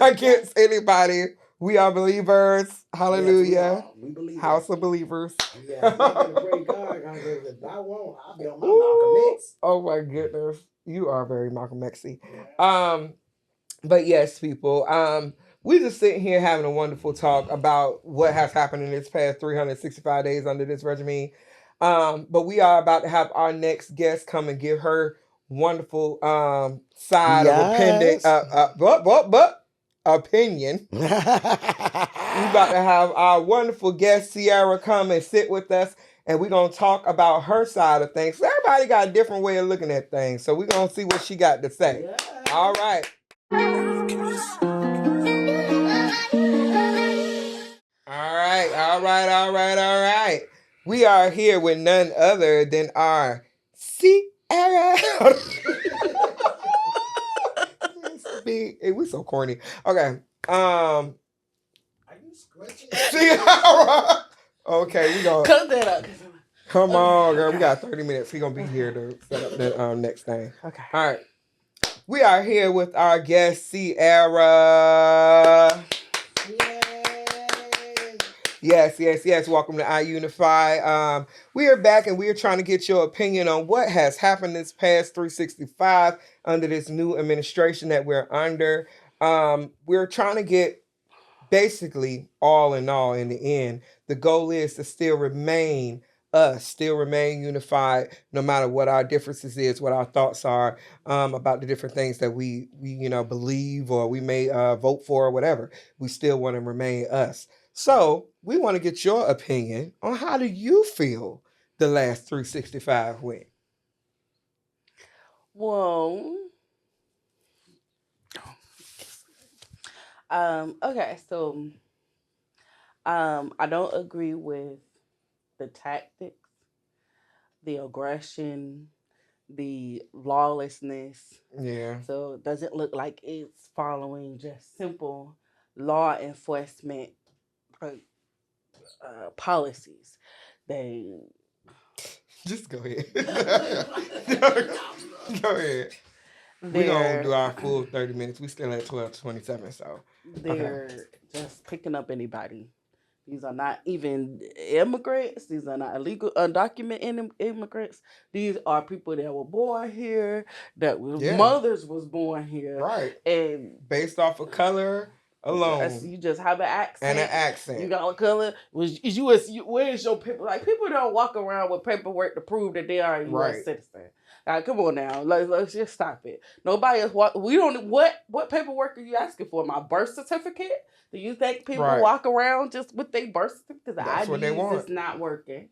Speaker 1: against anybody. We are believers. Hallelujah.
Speaker 2: Yes, we believe
Speaker 1: House
Speaker 2: that.
Speaker 1: of believers.
Speaker 2: Yeah, I'm gonna pray God. If I won't, I'll be on my Malcolm X.
Speaker 1: Oh my goodness. You are very Malcolm Xy. But yes, people. We just sitting here having a wonderful talk about what has happened in this past 365 days under this regime. But we are about to have our next guest come and give her wonderful side of opinion.
Speaker 2: Yes.
Speaker 1: Opinion. We about to have our wonderful guest Sierra come and sit with us, and we're gonna talk about her side of things. So everybody got a different way of looking at things, so we're gonna see what she got to say.
Speaker 2: Yeah.
Speaker 1: All right. All right. We are here with none other than our Sierra. We so corny. Okay.
Speaker 2: Are you squishing?
Speaker 1: Sierra. Okay, we gonna
Speaker 3: Cut that up.
Speaker 1: come on, girl. We got 30 minutes. He gonna be here to set up the next thing.
Speaker 3: Okay.
Speaker 1: All right. We are here with our guest Sierra. Yes. Welcome to iUnify. We are back and we are trying to get your opinion on what has happened this past 365 under this new administration that we're under. We're trying to get basically all in all in the end. The goal is to still remain us, still remain unified, no matter what our differences is, what our thoughts are about the different things that we believe or we may vote for or whatever. We still want to remain us. So we want to get your opinion on how do you feel the last 365 went?
Speaker 3: Well, okay, so I don't agree with the tactics, the aggression, the lawlessness.
Speaker 1: Yeah.
Speaker 3: So it doesn't look like it's following just simple law enforcement policies. They
Speaker 1: Just go ahead. Go ahead. We gonna do
Speaker 3: they're
Speaker 1: our full 30 minutes. We still at 12:27, so
Speaker 3: they're just picking up anybody. These are not even immigrants. These are not illegal, undocumented immigrants. These are people that were born here, that mothers was born here,
Speaker 1: right.
Speaker 3: And
Speaker 1: Based off of color alone.
Speaker 3: you just have an accent.
Speaker 1: And an accent.
Speaker 3: You got a color. Where is your paper? Like, people don't walk around with paperwork to prove that they are a U.S. citizen. Like, come on now, let's just stop it. Nobody is we don't. What paperwork are you asking for? My birth certificate? Do you think people walk around just with their birth certificate?
Speaker 1: That's what they want.
Speaker 3: It's not working.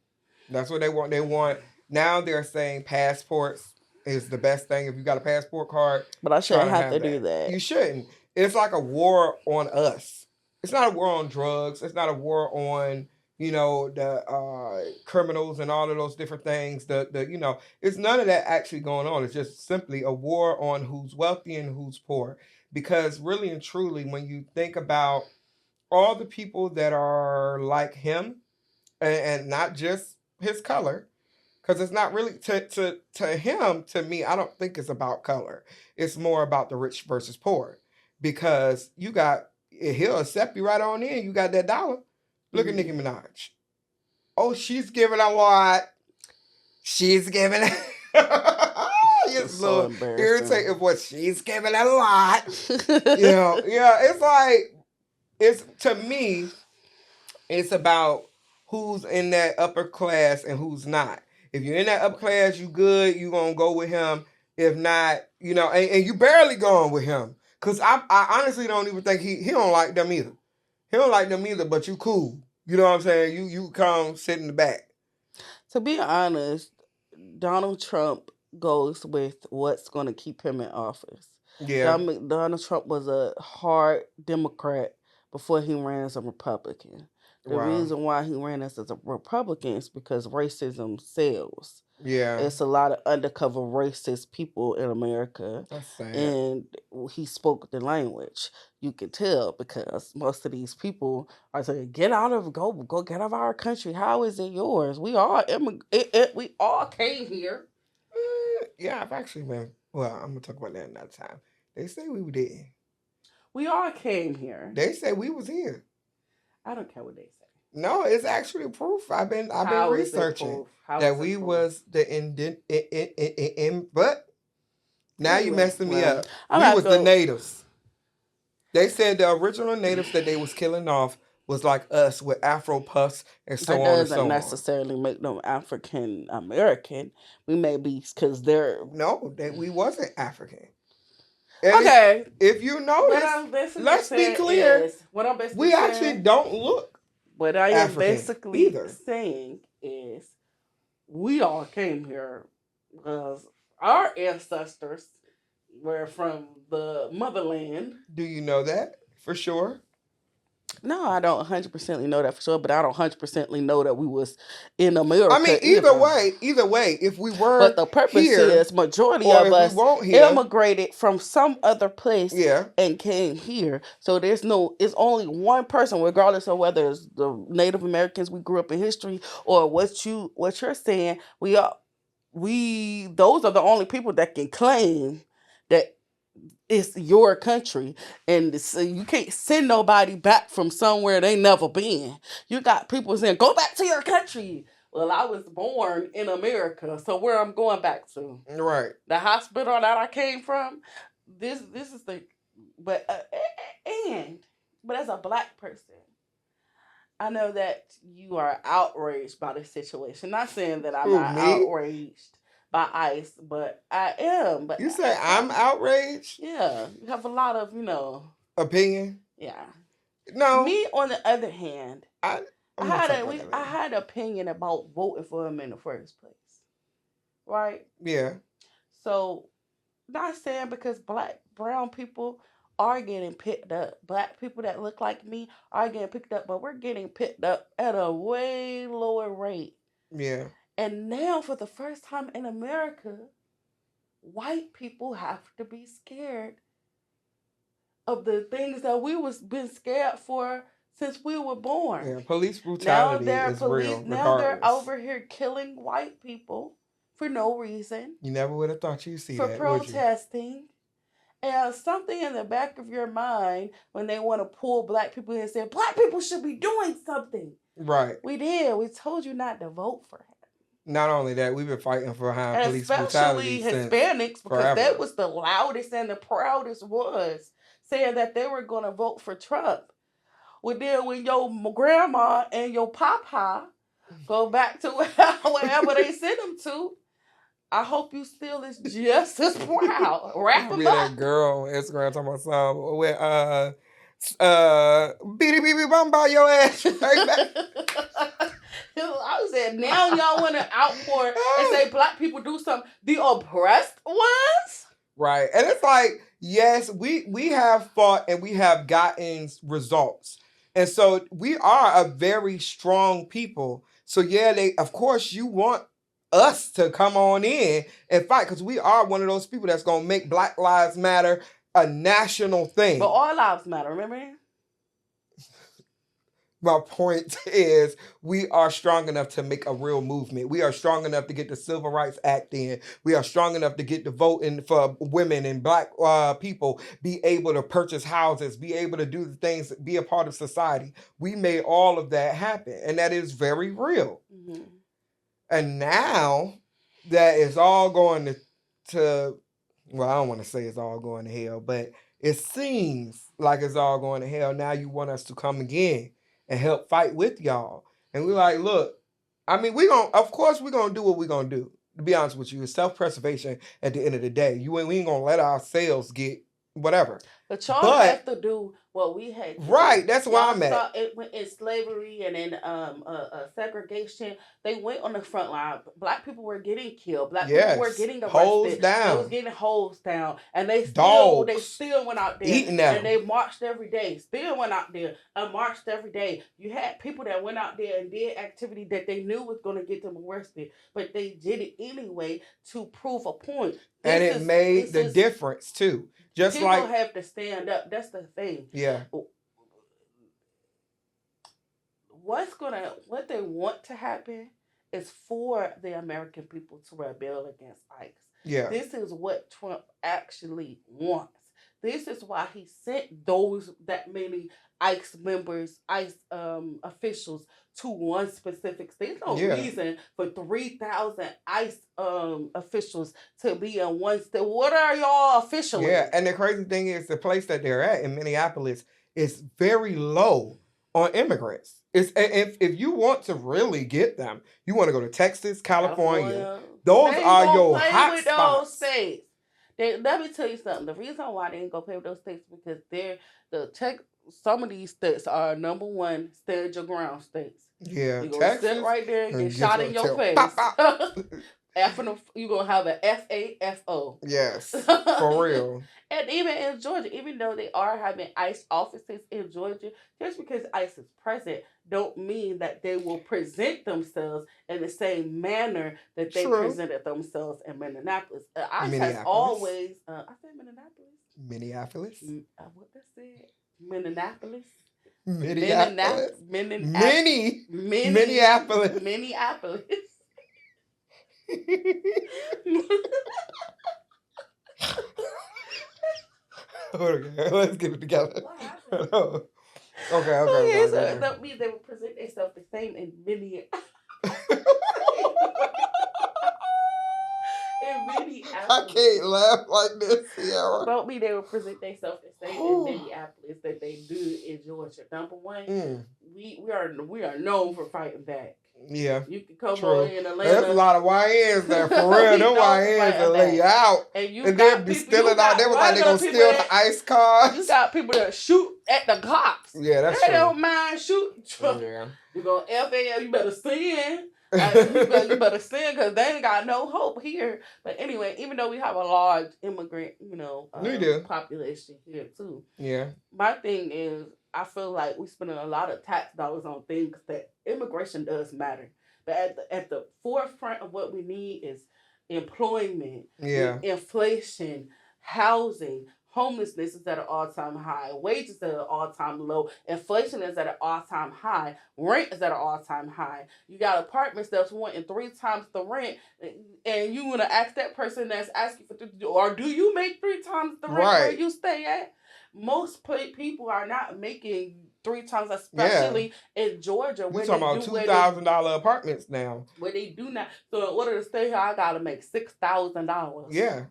Speaker 1: That's what they want. They want now. They're saying passports is the best thing. If you got a passport card,
Speaker 3: but I shouldn't have to do that.
Speaker 1: You shouldn't. It's like a war on us. It's not a war on drugs. It's not a war on the criminals and all of those different things. It's none of that actually going on. It's just simply a war on who's wealthy and who's poor. Because really and truly, when you think about all the people that are like him, and not just his color, because it's not really to him. To me, I don't think it's about color. It's more about the rich versus poor. Because he'll accept you right on in. You got that dollar. Look at Nicki Minaj. Oh, she's giving a lot. She's giving it's a little irritating what she's giving a lot. It's like, to me, it's about who's in that upper class and who's not. If you're in that upper class, you good, you gonna go with him. If not, and you barely going with him. Cause I honestly don't even think he don't like them either. He don't like them either, but you cool. You know what I'm saying? You come sit in the back.
Speaker 3: To be honest, Donald Trump goes with what's going to keep him in office. Yeah. Donald Trump was a hard Democrat before he ran as a Republican. The
Speaker 1: Wow.
Speaker 3: reason why he ran as a Republican is because racism sells.
Speaker 1: Yeah.
Speaker 3: It's a lot of undercover racist people in America,
Speaker 1: That's sad.
Speaker 3: and he spoke the language. You can tell because most of these people are saying, "Get out of go get out of our country. How is it yours? We all we all came here."
Speaker 1: Yeah, I've actually been. Well, I'm gonna talk about that another time. They say we didn't.
Speaker 3: We all came here.
Speaker 1: They say we was here.
Speaker 3: I don't care what they say.
Speaker 1: No, it's actually proof. I've been
Speaker 3: How is it
Speaker 1: researching
Speaker 3: proof? How
Speaker 1: that
Speaker 3: is it
Speaker 1: we
Speaker 3: proof?
Speaker 1: was the but now you
Speaker 3: Anyway,
Speaker 1: messing me
Speaker 3: well,
Speaker 1: up.
Speaker 3: I'm
Speaker 1: We
Speaker 3: not
Speaker 1: was the
Speaker 3: gonna-
Speaker 1: natives. They said the original natives that they was killing off was like us with Afro puffs and so
Speaker 3: That
Speaker 1: on and
Speaker 3: doesn't
Speaker 1: so on.
Speaker 3: necessarily make them African American. We may be because they're
Speaker 1: No, that we wasn't African.
Speaker 3: okay.
Speaker 1: If you notice, let's be clear.
Speaker 3: What I'm basically
Speaker 1: We
Speaker 3: saying,
Speaker 1: actually don't look.
Speaker 3: what I am
Speaker 1: African
Speaker 3: basically
Speaker 1: either.
Speaker 3: saying is, we all came here because our ancestors were from the motherland.
Speaker 1: Do you know that for sure?
Speaker 3: No, I don't 100% know that for sure, but I don't 100% know that we was in America.
Speaker 1: I mean, either way, if we were,
Speaker 3: but the purpose
Speaker 1: here,
Speaker 3: is majority
Speaker 1: or
Speaker 3: of
Speaker 1: if
Speaker 3: us
Speaker 1: we won't here,
Speaker 3: immigrated from some other place
Speaker 1: yeah,
Speaker 3: and came here. So it's only one person, regardless of whether it's the Native Americans we grew up in history or what you're saying. Those are the only people that can claim that it's your country, and so you can't send nobody back from somewhere they never been. You got people saying, "Go back to your country." Well, I was born in America, so where I'm going back to?
Speaker 1: right.
Speaker 3: The hospital that I came from. This is the, but but as a black person, I know that you are outraged by the situation. Not saying that I'm not outraged by ICE, but I am. But
Speaker 1: you say I'm outraged?
Speaker 3: Yeah, you have a lot of
Speaker 1: opinion.
Speaker 3: Yeah.
Speaker 1: No.
Speaker 3: Me, on the other hand,
Speaker 1: I
Speaker 3: had an opinion about voting for him in the first place, right?
Speaker 1: Yeah.
Speaker 3: So, not saying because brown people are getting picked up, black people that look like me are getting picked up, but we're getting picked up at a way lower rate.
Speaker 1: Yeah.
Speaker 3: And now, for the first time in America, white people have to be scared of the things that we been scared for since we were born.
Speaker 1: Yeah, police brutality is real.
Speaker 3: Now they're over here killing white people for no reason.
Speaker 1: You never would have thought you'd see
Speaker 3: for
Speaker 1: that,
Speaker 3: protesting. And something in the back of your mind when they want to pull black people in and say, black people should be doing something.
Speaker 1: Right.
Speaker 3: We did. We told you not to vote for him.
Speaker 1: Not only that, we've been fighting for police brutality,
Speaker 3: especially Hispanics, because
Speaker 1: forever.
Speaker 3: that was the loudest and the proudest was saying that they were going to vote for Trump. Well, then when your grandma and your papa go back to wherever they sent them to, I hope you still is just as proud. Wrap them up.
Speaker 1: That girl on Instagram talking about something with beady bumba your ass right back.
Speaker 3: I said, now y'all want to outpour and say black people do something. The oppressed ones?
Speaker 1: Right. And it's like, yes, we have fought and we have gotten results. And so we are a very strong people. So yeah, of course you want us to come on in and fight because we are one of those people that's going to make Black Lives Matter a national thing.
Speaker 3: But all lives matter, remember?
Speaker 1: My point is we are strong enough to make a real movement. We are strong enough to get the Civil Rights Act in. We are strong enough to get the vote in for women and black people, be able to purchase houses, be able to do the things, be a part of society. We made all of that happen, and that is very real. Mm-hmm. And now that it's all going to, well, I don't want to say it's all going to hell, but it seems like it's all going to hell. Now you want us to come again and help fight with y'all. And we're like, look, I mean, of course we're going to do what we're going to do. To be honest with you, it's self-preservation at the end of the day. We ain't going to let ourselves get whatever.
Speaker 3: But y'all
Speaker 1: But
Speaker 3: have to do what we had to do.
Speaker 1: right, that's where
Speaker 3: Y'all
Speaker 1: I'm at.
Speaker 3: saw it went in slavery and in segregation. They went on the front line. Black people were getting killed. Black people were
Speaker 1: Yes,
Speaker 3: getting
Speaker 1: holes
Speaker 3: arrested. They was
Speaker 1: down,
Speaker 3: getting hosed down, and they
Speaker 1: dogs
Speaker 3: still went out there
Speaker 1: eating
Speaker 3: and
Speaker 1: them.
Speaker 3: they marched every day. Still went out there and marched every day. You had people that went out there and did activity that they knew was going to get them arrested, but they did it anyway to prove a point.
Speaker 1: And it made the difference too. Just
Speaker 3: people
Speaker 1: like
Speaker 3: have to stand up. That's the thing.
Speaker 1: yeah,
Speaker 3: What they want to happen is for the American people to rebel against ICE.
Speaker 1: yeah,
Speaker 3: This is what Trump actually wants. This is why he sent that many ICE members, ICE officials to one specific state. There's no
Speaker 1: yeah,
Speaker 3: reason for 3,000 ICE officials to be in one state. What are y'all officially?
Speaker 1: yeah. And the crazy thing is, the place that they're at in Minneapolis is very low on immigrants. It's if you want to really get them, you want to go to Texas, California. Those are your hot spots.
Speaker 3: States. Let me tell you something. The reason why they ain't gonna play with those states because some of these states are number one stand your ground states.
Speaker 1: Yeah,
Speaker 3: you're gonna sit right there and get shot in your face. You're gonna have an FAFO.
Speaker 1: Yes, for real.
Speaker 3: And even in Georgia, even though they are having ICE offices in Georgia, just because ICE is present don't mean that they will present themselves in the same manner that they presented themselves in Minneapolis. ICE has always, I said Minneapolis. What they said? Minneapolis.
Speaker 1: Minneapolis. Okay, let's get it together. Okay.
Speaker 3: So that means they will present themselves the same in Minneapolis.
Speaker 1: I can't laugh like this, Sierra.
Speaker 3: Don't mean they will present themselves the same in Minneapolis that they do in Georgia. Number one, we are known for fighting back.
Speaker 1: Yeah,
Speaker 3: you can come on in Atlanta.
Speaker 1: There's a lot of YNs there for real. Them YNs will lay you out, and they'll be stealing out. They was like they gonna steal the ICE cars.
Speaker 3: You got people that shoot at the cops.
Speaker 1: Yeah, that's true.
Speaker 3: They don't mind shooting. Yeah. You go FAL. You better sin. You better sin because they ain't got no hope here. But anyway, even though we have a large immigrant, population here too.
Speaker 1: Yeah.
Speaker 3: My thing is, I feel like we're spending a lot of tax dollars on things that immigration does matter. But at the forefront of what we need is employment, inflation, housing. Homelessness is at an all-time high. Wages at an all-time low. Inflation is at an all-time high. Rent is at an all-time high. You got apartments that's wanting 3 times the rent, and you want to ask that person that's asking for, or do you make 3 times the rent where you stay at? Most people are not making 3 times, especially in Georgia.
Speaker 1: We're talking about $2,000 apartments now.
Speaker 3: Where they do not. So in order to stay here, I gotta make $6,000.
Speaker 1: Yeah.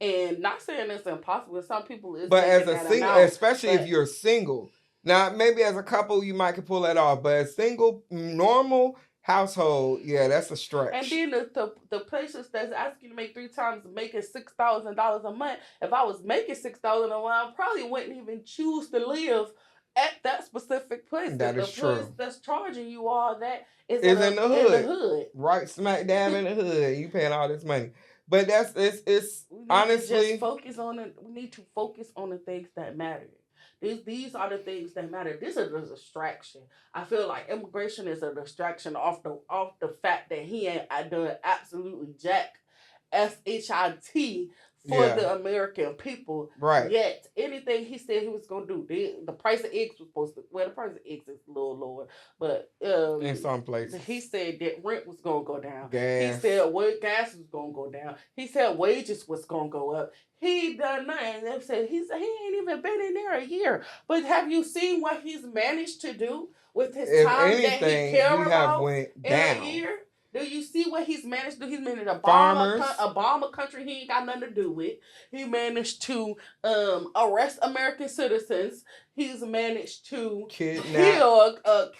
Speaker 3: And not saying it's impossible. Some people is.
Speaker 1: But as a single, especially if you're single, now maybe as a couple you might can pull that off. But a single, normal household, that's a stretch.
Speaker 3: And then the places that's asking to make 3 times making $6,000 a month. If I was making $6,000 a month, I probably wouldn't even choose to live at that specific place.
Speaker 1: That is true.
Speaker 3: Place that's charging you all that is
Speaker 1: in the hood. Right smack dab in the hood. You paying all this money. But it's honestly
Speaker 3: we need to focus on the things that matter. These are the things that matter. This is a distraction. I feel like immigration is a distraction off the fact that he ain't done absolutely jack SHIT for the American people.
Speaker 1: Right.
Speaker 3: Yet anything he said he was gonna do, the price of eggs was supposed to. Well, the price of eggs is a little lower, but in
Speaker 1: some places
Speaker 3: he said that rent was gonna go down.
Speaker 1: Gas.
Speaker 3: He said gas was gonna go down. He said wages was gonna go up. He done nothing. They said he ain't even been in there a year. But have you seen what he's managed to do with his time that he care about
Speaker 1: went
Speaker 3: in
Speaker 1: down.
Speaker 3: a year? Do you see what he's managed to do? He's managed a bomb country he ain't got nothing to do with. He managed to arrest American citizens. He's managed to kill
Speaker 1: a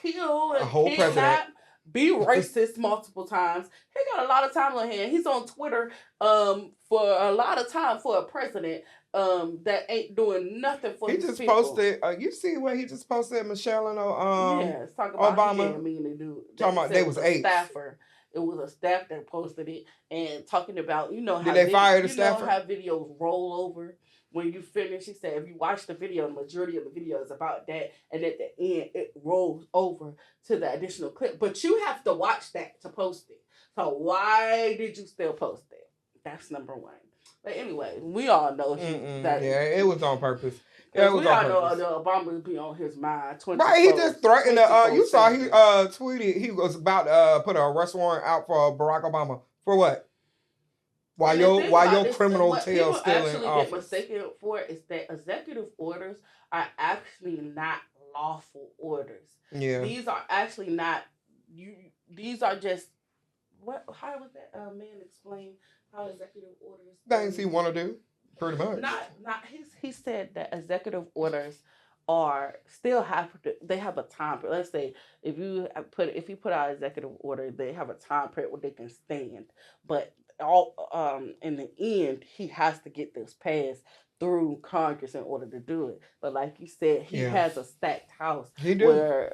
Speaker 1: whole president.
Speaker 3: Be racist multiple times. He got a lot of time on hand. He's on Twitter for a lot of time for a president. that ain't doing nothing for
Speaker 1: He
Speaker 3: his
Speaker 1: just
Speaker 3: people.
Speaker 1: posted. You see what he just posted? Michelle and
Speaker 3: Yes, talk about he
Speaker 1: Obama
Speaker 3: ain't mean to do that.
Speaker 1: talking
Speaker 3: He
Speaker 1: about
Speaker 3: said
Speaker 1: they
Speaker 3: it was
Speaker 1: was
Speaker 3: a
Speaker 1: apes.
Speaker 3: staffer. It was a staff that posted it and talking about
Speaker 1: Did they fire the staffer?
Speaker 3: how videos roll over when you finish. He said if you watch the video, the majority of the video is about that, and at the end it rolls over to the additional clip. But you have to watch that to post it. So why did you still post it? That's number one. But anyway, we all know that.
Speaker 1: Yeah, it was on purpose.
Speaker 3: Yeah, it was we all know the Obama be on his mind.
Speaker 1: Right, he just threatened to. You saw he tweeted he was about to put a arrest warrant out for Barack Obama for what? Why your criminal tail still in office?
Speaker 3: Get mistaken for is that executive orders are actually not lawful orders.
Speaker 1: Yeah,
Speaker 3: these are actually not. These are just what? How was that man explain how executive orders
Speaker 1: things he want to do? Pretty much.
Speaker 3: Not he said that executive orders are still they have a time period. Let's say if you put out executive order, they have a time period where they can stand. But all in the end, he has to get this passed through Congress in order to do it. But like you said, he has a stacked house where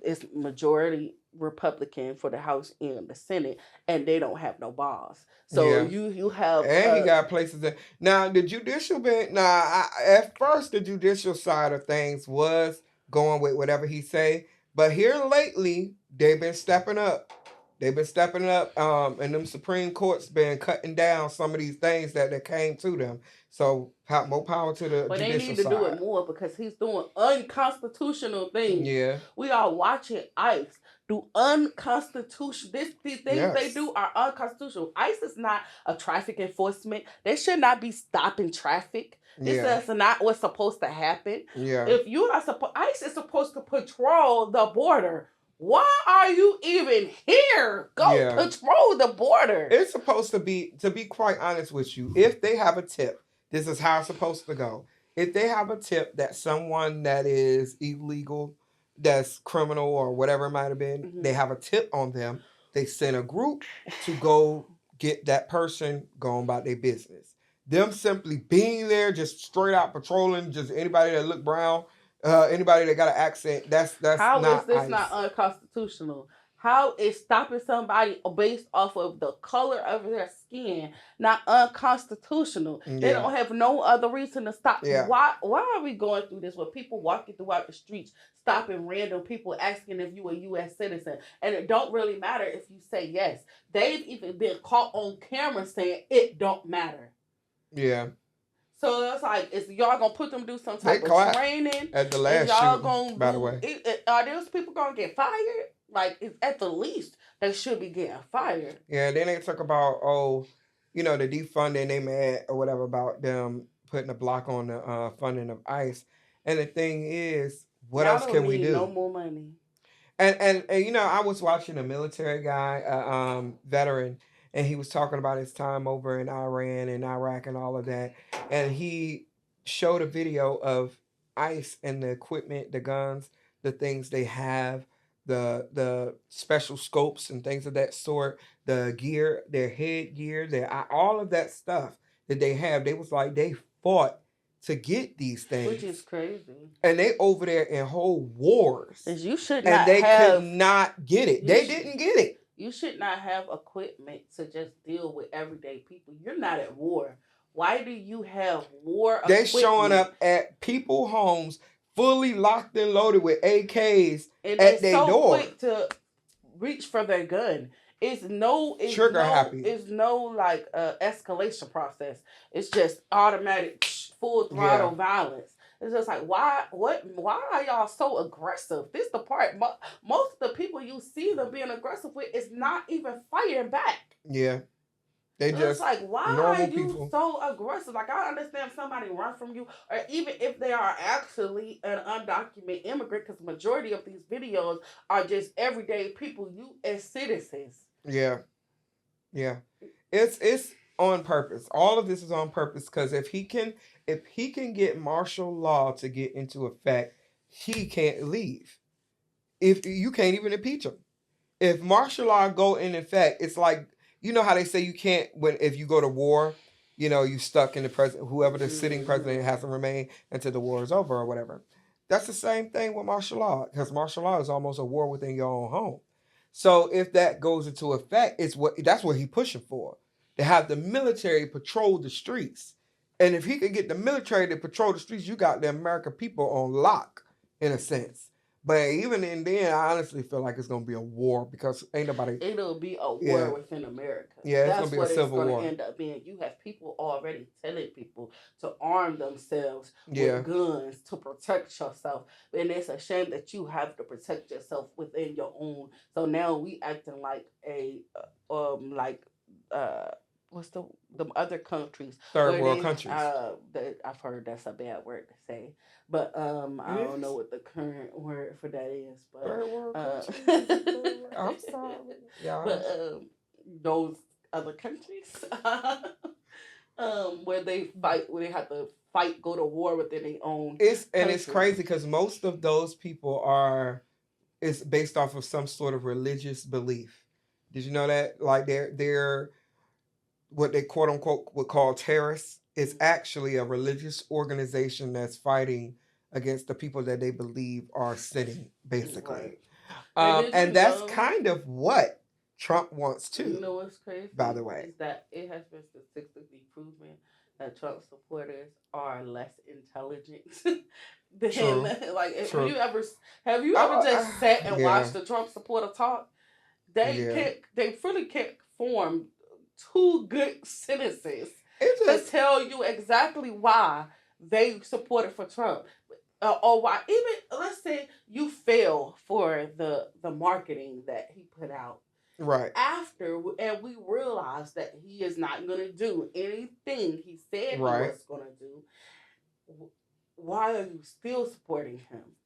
Speaker 3: it's majority Republican for the House and the Senate, and they don't have no balls. So you have,
Speaker 1: and he got places that now the judicial bench. At first the judicial side of things was going with whatever he say, but here lately they've been stepping up. And them Supreme Court's been cutting down some of these things that came to them. So more power to the judicial side. But they need to do
Speaker 3: it more because he's doing unconstitutional things.
Speaker 1: Yeah,
Speaker 3: we are watching ICE do unconstitutional. These things they do are unconstitutional. ICE is not a traffic enforcement. They should not be stopping traffic. This is not what's supposed to happen.
Speaker 1: Yeah.
Speaker 3: If you are ICE is supposed to patrol the border. Why are you even here? Go patrol the border.
Speaker 1: It's supposed to be quite honest with you, if they have a tip, this is how it's supposed to go. If they have a tip that someone that is illegal, that's criminal or whatever it might have been, they have a tip on them, they send a group to go get that person going about their business. Them simply being there, just straight out patrolling, just anybody that look brown, anybody that got an accent, that's
Speaker 3: how
Speaker 1: not
Speaker 3: is this
Speaker 1: ICE.
Speaker 3: Not unconstitutional? How is stopping somebody based off of the color of their skin not unconstitutional? They don't have no other reason to stop. Why are we going through this with people walking throughout the streets, stopping random people, asking if you a U.S. citizen? And it don't really matter if you say yes. They've even been caught on camera saying it don't matter.
Speaker 1: Yeah.
Speaker 3: So it's like, is y'all gonna put them do some type of training?
Speaker 1: At the last shooting, by the way.
Speaker 3: Are those people gonna get fired? Like, at the least, they should be getting fired.
Speaker 1: Yeah, then they talk about, the defunding, they mad or whatever about them putting a block on the funding of ICE. And the thing is, what else can we do?
Speaker 3: No more money.
Speaker 1: And I was watching a military guy, veteran, and he was talking about his time over in Iran and Iraq and all of that. And he showed a video of ICE and the equipment, the guns, the things they have, the special scopes and things of that sort, the gear, their headgear, all of that stuff that they have. They was like, they fought to get these things.
Speaker 3: Which is crazy.
Speaker 1: And they over there in whole wars.
Speaker 3: You should
Speaker 1: not and they could not get it. They didn't get it.
Speaker 3: You should not have equipment to just deal with everyday people. You're not at war. Why do you have war equipment?
Speaker 1: They're showing up at people's homes fully locked and loaded with AKs
Speaker 3: and
Speaker 1: at their door.
Speaker 3: Quick to reach for their gun. It's no escalation process. It's just automatic, full throttle violence. It's just like, why are y'all so aggressive? This the part. Most of the people you see them being aggressive with is not even fighting back.
Speaker 1: Yeah. They
Speaker 3: so
Speaker 1: just
Speaker 3: it's like, why are you so aggressive? Like, I understand if somebody run from you, or even if they are actually an undocumented immigrant, because the majority of these videos are just everyday people, you as citizens.
Speaker 1: Yeah. Yeah. It's on purpose. All of this is on purpose, because if he can get martial law to get into effect, he can't leave. If you can't even impeach him. If martial law go in effect, it's like, you know how they say you can't if you go to war, you stuck in the president, whoever the sitting president has to remain until the war is over or whatever. That's the same thing with martial law, because martial law is almost a war within your own home. So if that goes into effect, that's what he's pushing for, to have the military patrol the streets. And if he could get the military to patrol the streets, you got the American people on lock, in a sense. But even in then, I honestly feel like it's gonna be a war, because ain't nobody.
Speaker 3: It'll be a war
Speaker 1: Yeah.
Speaker 3: within America.
Speaker 1: Yeah, it's
Speaker 3: That's
Speaker 1: gonna be a
Speaker 3: what it's
Speaker 1: civil
Speaker 3: going
Speaker 1: war.
Speaker 3: to end up being. You have people already telling people to arm themselves
Speaker 1: Yeah.
Speaker 3: with guns to protect yourself, and it's a shame that you have to protect yourself within your own. So now we acting like what's the other countries,
Speaker 1: Third
Speaker 3: where
Speaker 1: world
Speaker 3: they
Speaker 1: countries.
Speaker 3: I've heard that's a bad word to say, but I don't know what the current word for that is, but
Speaker 1: Third world countries. I'm sorry, y'all.
Speaker 3: but those other countries, where they fight, where they have to fight, go to war within their own.
Speaker 1: It's
Speaker 3: country.
Speaker 1: crazy because most of those people is based off of some sort of religious belief. Did you know that? Like they're what they quote unquote would call terrorists. Is actually a religious organization that's fighting against the people that they believe are sitting, basically.
Speaker 3: Right.
Speaker 1: And that's kind of what Trump wants too.
Speaker 3: You know what's crazy?
Speaker 1: By the way,
Speaker 3: is that it has been statistically proven that Trump supporters are less intelligent than
Speaker 1: True.
Speaker 3: like.
Speaker 1: True.
Speaker 3: Have you ever just sat and watched the Trump supporter talk? They really can't form two good sentences to tell you exactly why they supported for Trump. Or why, even let's say you fail for the marketing that he put out.
Speaker 1: Right.
Speaker 3: After, and we realize that he is not going to do anything he said he was going to do. Why are you still supporting him?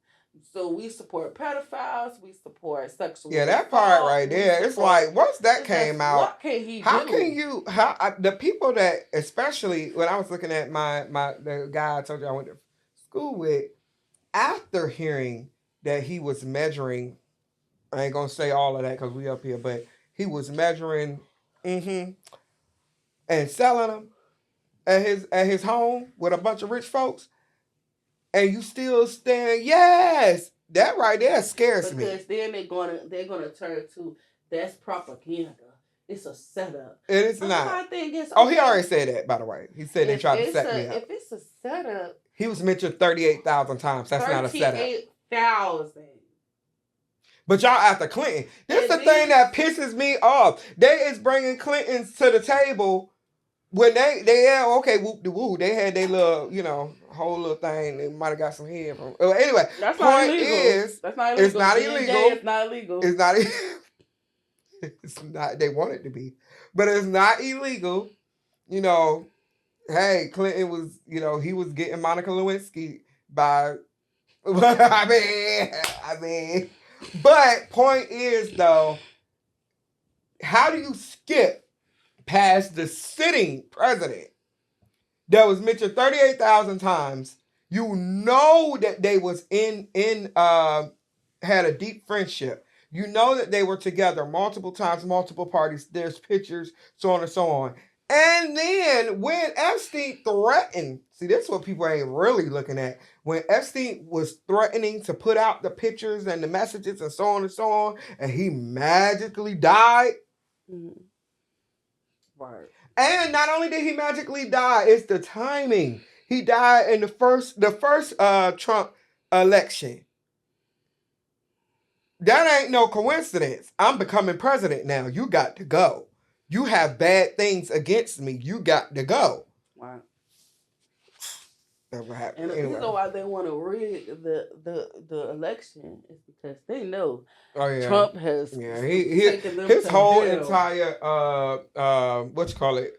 Speaker 3: So we support pedophiles, we support sexual.
Speaker 1: Yeah, that part right there. It's like once that came out,
Speaker 3: what can he do?
Speaker 1: The people that, especially when I was looking at the guy I told you I went to school with, after hearing that he was measuring, I ain't gonna say all of that because we up here, but he was measuring, and selling them at his home with a bunch of rich folks. And you still stand, yes, that right there scares me.
Speaker 3: Because then they're gonna turn to that's propaganda. It's a setup.
Speaker 1: It is not.
Speaker 3: My thing is,
Speaker 1: he already said that, by the way. He said they tried to set me up.
Speaker 3: If it's a setup,
Speaker 1: he was mentioned 38,000 times. That's not a setup.
Speaker 3: 38,000.
Speaker 1: But y'all after Clinton. This is the thing that pisses me off. They is bringing Clintons to the table. When they had, okay, whoop de woo, they had their little, whole little thing. They might have got some head from. Anyway,
Speaker 3: that's not illegal. That's not illegal.
Speaker 1: It's not illegal.
Speaker 3: It's not illegal.
Speaker 1: It's not. It's not. They want it to be, but it's not illegal. Hey, Clinton was, he was getting Monica Lewinsky by. I mean, but point is though, how do you skip past the sitting president that was mentioned 38,000 times? You know that they was had a deep friendship. You know that they were together multiple times, multiple parties. There's pictures, so on and so on. And then when Epstein threatened, see, this is what people ain't really looking at. When Epstein was threatening to put out the pictures and the messages and so on, and he magically died.
Speaker 3: Mm-hmm. Right.
Speaker 1: And not only did he magically die, it's the timing. He died in the first Trump election. That ain't no coincidence. I'm becoming president now. You got to go. You have bad things against me. You got to go.
Speaker 3: Right.
Speaker 1: That what happened.
Speaker 3: And the reason why they want to rig the election is because they know Trump has taken them
Speaker 1: his
Speaker 3: to
Speaker 1: whole
Speaker 3: hell.
Speaker 1: entire what you call it?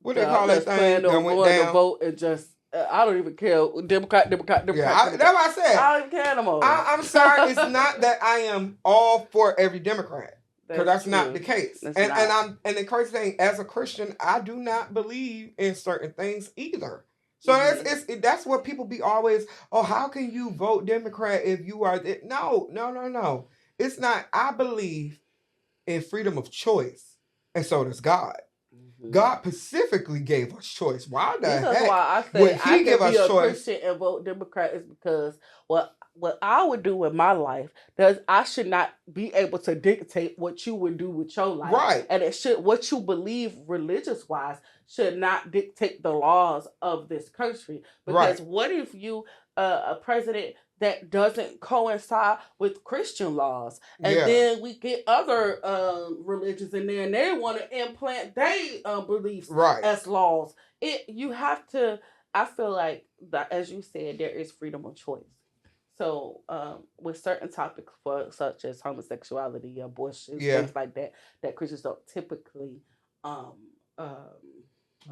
Speaker 1: What they call that thing that went down?
Speaker 3: To vote and just I don't even care. Democrat.
Speaker 1: Yeah, that's what I said.
Speaker 3: I don't even care no more.
Speaker 1: I'm sorry. It's not that I am all for every Democrat. Because that's not the case. And the crazy thing, as a Christian, I do not believe in certain things either. So that's what people be always, how can you vote Democrat if you are... No. It's not. I believe in freedom of choice. And so does God. God specifically gave us choice. Why the
Speaker 3: This is
Speaker 1: heck
Speaker 3: why I
Speaker 1: would
Speaker 3: say I
Speaker 1: He give
Speaker 3: can be
Speaker 1: us
Speaker 3: a
Speaker 1: choice?
Speaker 3: Christian and vote Democrat is because what I would do in my life does I should not be able to dictate what you would do with your life.
Speaker 1: Right.
Speaker 3: And it should what you believe religious wise should not dictate the laws of this country. Because
Speaker 1: Right.
Speaker 3: what if you a president that doesn't coincide with Christian laws, and
Speaker 1: Yeah.
Speaker 3: then we get other religions in there, and they want to implant their beliefs
Speaker 1: Right.
Speaker 3: as laws. You have to. I feel like that, as you said, there is freedom of choice. So, with certain topics, such as homosexuality, abortion,
Speaker 1: Yeah.
Speaker 3: things like that, that Christians don't typically um, um,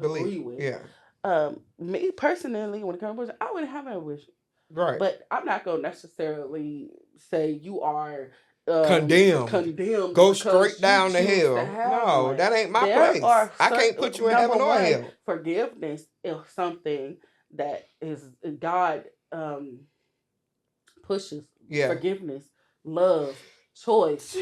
Speaker 1: Believe.
Speaker 3: agree with.
Speaker 1: Yeah.
Speaker 3: Me personally, when it comes to abortion, I wouldn't have an abortion.
Speaker 1: Right.
Speaker 3: But I'm not going to necessarily say you are
Speaker 1: condemned.
Speaker 3: because
Speaker 1: Go straight
Speaker 3: you
Speaker 1: down to
Speaker 3: choose
Speaker 1: hell.
Speaker 3: to have
Speaker 1: No,
Speaker 3: one.
Speaker 1: that ain't my
Speaker 3: There
Speaker 1: place.
Speaker 3: are
Speaker 1: I can't put you in
Speaker 3: number
Speaker 1: heaven or
Speaker 3: one,
Speaker 1: hell.
Speaker 3: forgiveness is something that is God pushes.
Speaker 1: Yeah.
Speaker 3: Forgiveness, love, choice.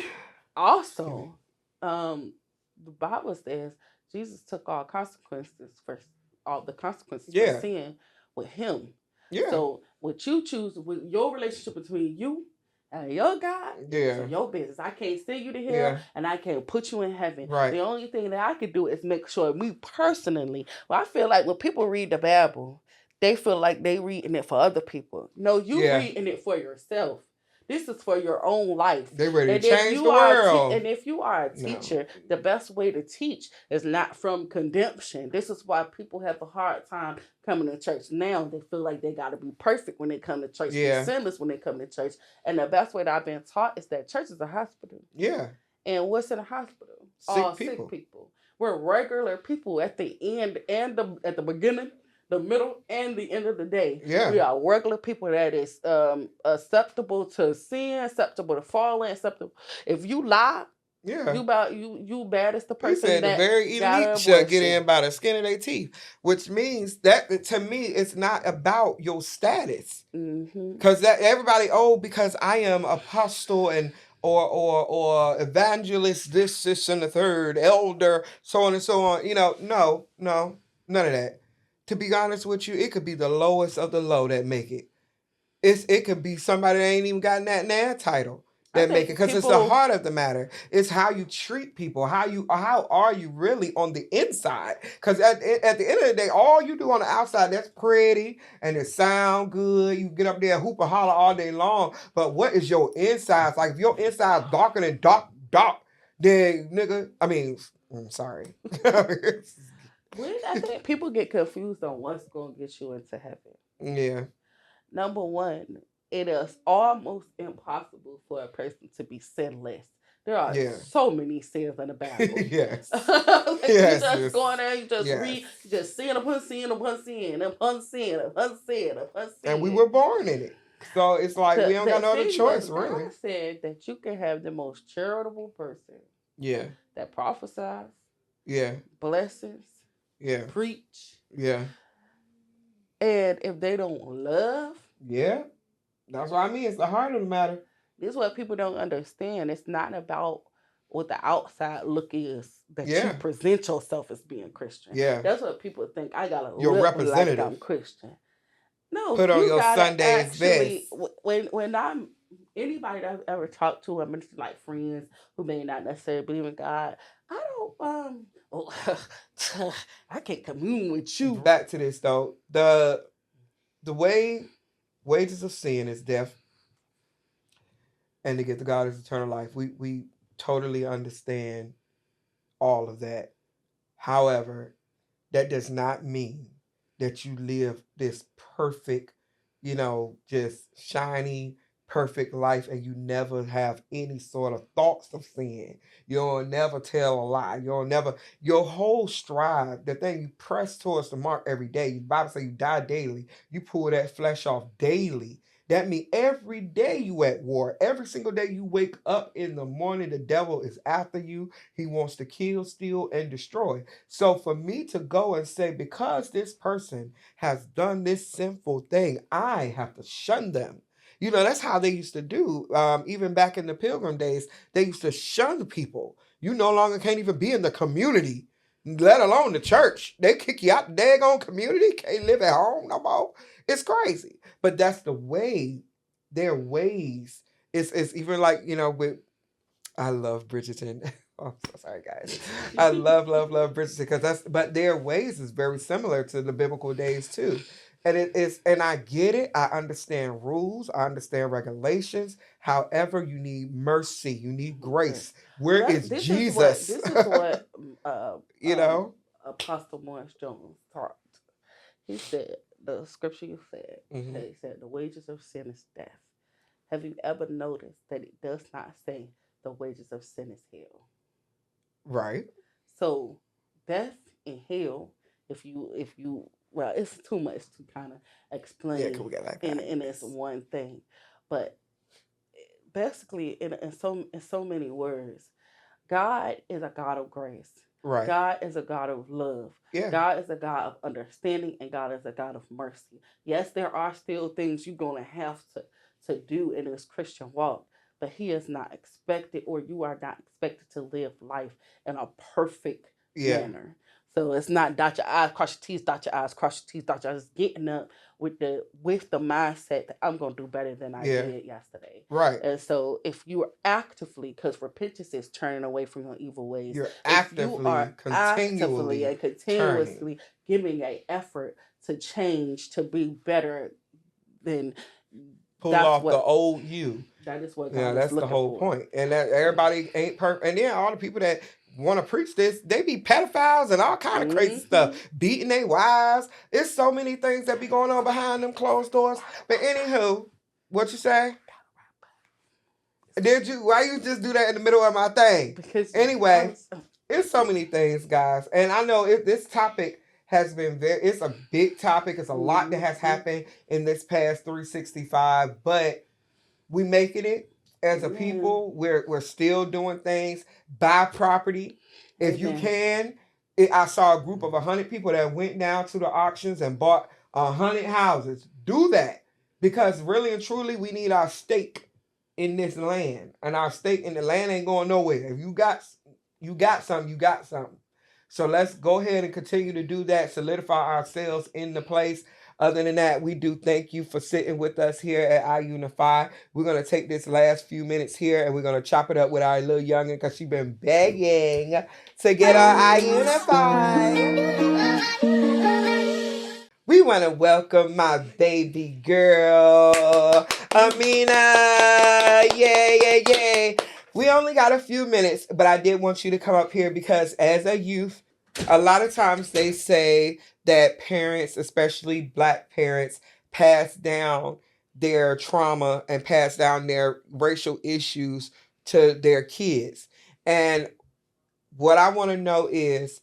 Speaker 3: Also, the Bible says Jesus took all consequences for all the consequences
Speaker 1: Yeah.
Speaker 3: for sin with Him.
Speaker 1: Yeah.
Speaker 3: So what you choose with your relationship between you and your God,
Speaker 1: Yeah.
Speaker 3: so your business. I can't send you to hell,
Speaker 1: Yeah.
Speaker 3: and I can't put you in heaven.
Speaker 1: Right.
Speaker 3: The only thing that I can do is make sure me personally. Well, I feel like when people read the Bible, they feel like they reading it for other people. No, you
Speaker 1: Yeah.
Speaker 3: reading it for yourself. This is for your own life.
Speaker 1: They ready to
Speaker 3: And
Speaker 1: change the world.
Speaker 3: and if you are a teacher, the best way to teach is not from condemnation. This is why people have a hard time coming to church now. They feel like they got to be perfect when they come to church.
Speaker 1: Yeah.
Speaker 3: They're sinless when they come to church. And the best way that I've been taught is that church is a hospital.
Speaker 1: Yeah.
Speaker 3: And what's in a hospital?
Speaker 1: Sick
Speaker 3: people. We're regular people at the end and at the beginning, the middle, and the end of the day.
Speaker 1: Yeah.
Speaker 3: We are regular people that is acceptable to sin, acceptable to falling, acceptable. If you lie,
Speaker 1: yeah,
Speaker 3: you bad as the person.
Speaker 1: He said
Speaker 3: that
Speaker 1: the very elite shall get in by the skin of their teeth, which means that to me it's not about your status, because that everybody because I am apostle and or evangelist, this and the third, elder, so on and so on. No, none of that. To be honest with you, it could be the lowest of the low that make it. It could be somebody that ain't even gotten that title that make it, because it's the heart of the matter. It's how you treat people, how are you really on the inside? Because at the end of the day, all you do on the outside, that's pretty and it sound good. You get up there, hoop and holler all day long, but what is your insides? Like if your inside's darker than dark, then nigga, I'm sorry.
Speaker 3: I think people get confused on what's going to get you into heaven.
Speaker 1: Yeah.
Speaker 3: Number one, it is almost impossible for a person to be sinless. There are so many sins in the Bible.
Speaker 1: Yes.
Speaker 3: You just go in there, you just read, you just sin upon sin upon sin upon sin upon sin upon sin.
Speaker 1: And we were born in it. So it's like we don't got no other choice, really.
Speaker 3: God said that you can have the most charitable person.
Speaker 1: Yeah.
Speaker 3: That prophesies.
Speaker 1: Yeah.
Speaker 3: Blessings.
Speaker 1: Yeah.
Speaker 3: Preach.
Speaker 1: Yeah.
Speaker 3: And if they don't love.
Speaker 1: Yeah. That's what I mean. It's the heart of the matter.
Speaker 3: This is what people don't understand. It's not about what the outside look is, that you present yourself as being Christian.
Speaker 1: Yeah.
Speaker 3: That's what people think. I got to
Speaker 1: look representative.
Speaker 3: like I'm Christian. No.
Speaker 1: Put on your Sunday's best.
Speaker 3: When I'm anybody that I've ever talked to, I'm like friends who may not necessarily believe in God. I don't I can't commune with you.
Speaker 1: Back to this though. The wages of sin is death, and to get to God is eternal life. We totally understand all of that. However, that does not mean that you live this perfect, just shiny, perfect life and you never have any sort of thoughts of sin. You'll never tell a lie. Your whole strive, the thing you press towards the mark every day. The Bible says you die daily. You pull that flesh off daily. That means every day you at war. Every single day you wake up in the morning, the devil is after you. He wants to kill, steal, and destroy. So for me to go and say, because this person has done this sinful thing, I have to shun them. That's how they used to do. Even back in the Pilgrim days, they used to shun people. You no longer can't even be in the community. let alone the church. They kick you out the daggone community. Can't live at home no more. It's crazy. But that's the way. Their ways. It's even like, with I love Bridgerton. Oh, I'm so sorry, guys. I love Bridgerton because but their ways is very similar to the biblical days too. And it is, and I get it. I understand rules. I understand regulations. However, you need mercy. You need grace. Where is Jesus?
Speaker 3: This is what
Speaker 1: you know.
Speaker 3: Apostle Morris Jones taught. He said the scripture you said.
Speaker 1: Mm-hmm.
Speaker 3: He said the wages of sin is death. Have you ever noticed that it does not say the wages of sin is hell?
Speaker 1: Right.
Speaker 3: So death and hell, well, it's too much to kind of explain.
Speaker 1: Yeah, can we get like that?
Speaker 3: And it's one thing, but basically, in so many words, God is a God of grace.
Speaker 1: Right.
Speaker 3: God is a God of love.
Speaker 1: Yeah.
Speaker 3: God is a God of understanding, and God is a God of mercy. Yes, there are still things you're gonna have to do in this Christian walk, but He is not expected, or you are not expected to live life in a perfect manner. So it's not dot your I's, cross your T's, dot your I's, cross your T's, dot your I's. Getting up with the mindset that I'm gonna do better than I did yesterday.
Speaker 1: Right.
Speaker 3: And so if you are actively, because repentance is turning away from your evil ways.
Speaker 1: You're actively,
Speaker 3: actively and continuously giving an effort to change, to be better, then
Speaker 1: pull off the old you.
Speaker 3: That is what
Speaker 1: God that's the whole point. And that everybody ain't perfect. And then all the people that want to preach this, they be pedophiles and all kind of crazy stuff, beating their wives. It's so many things that be going on behind them closed doors. But anywho, what you say? Did you? Why you just do that in the middle of my thing?
Speaker 3: Because
Speaker 1: anyway, it's so many things, guys. And I know this topic has been it's a big topic. It's a lot that has happened in this past 365, but we making it as a people. We're still doing things. Buy property if you can. I saw a group of 100 people that went down to the auctions and bought 100 houses. Do that, because really and truly we need our stake in this land, and our stake in the land ain't going nowhere. If you got something, you got something. So let's go ahead and continue to do that, solidify ourselves in the place. Other than that, we do thank you for sitting with us here at iUnify. We're going to take this last few minutes here and we're going to chop it up with our little youngin' because she's been begging to get our iUnify. We want to welcome my baby girl, Amina. Yay. We only got a few minutes, but I did want you to come up here because as a youth, a lot of times they say that parents, especially Black parents, pass down their trauma and pass down their racial issues to their kids. And what I want to know is,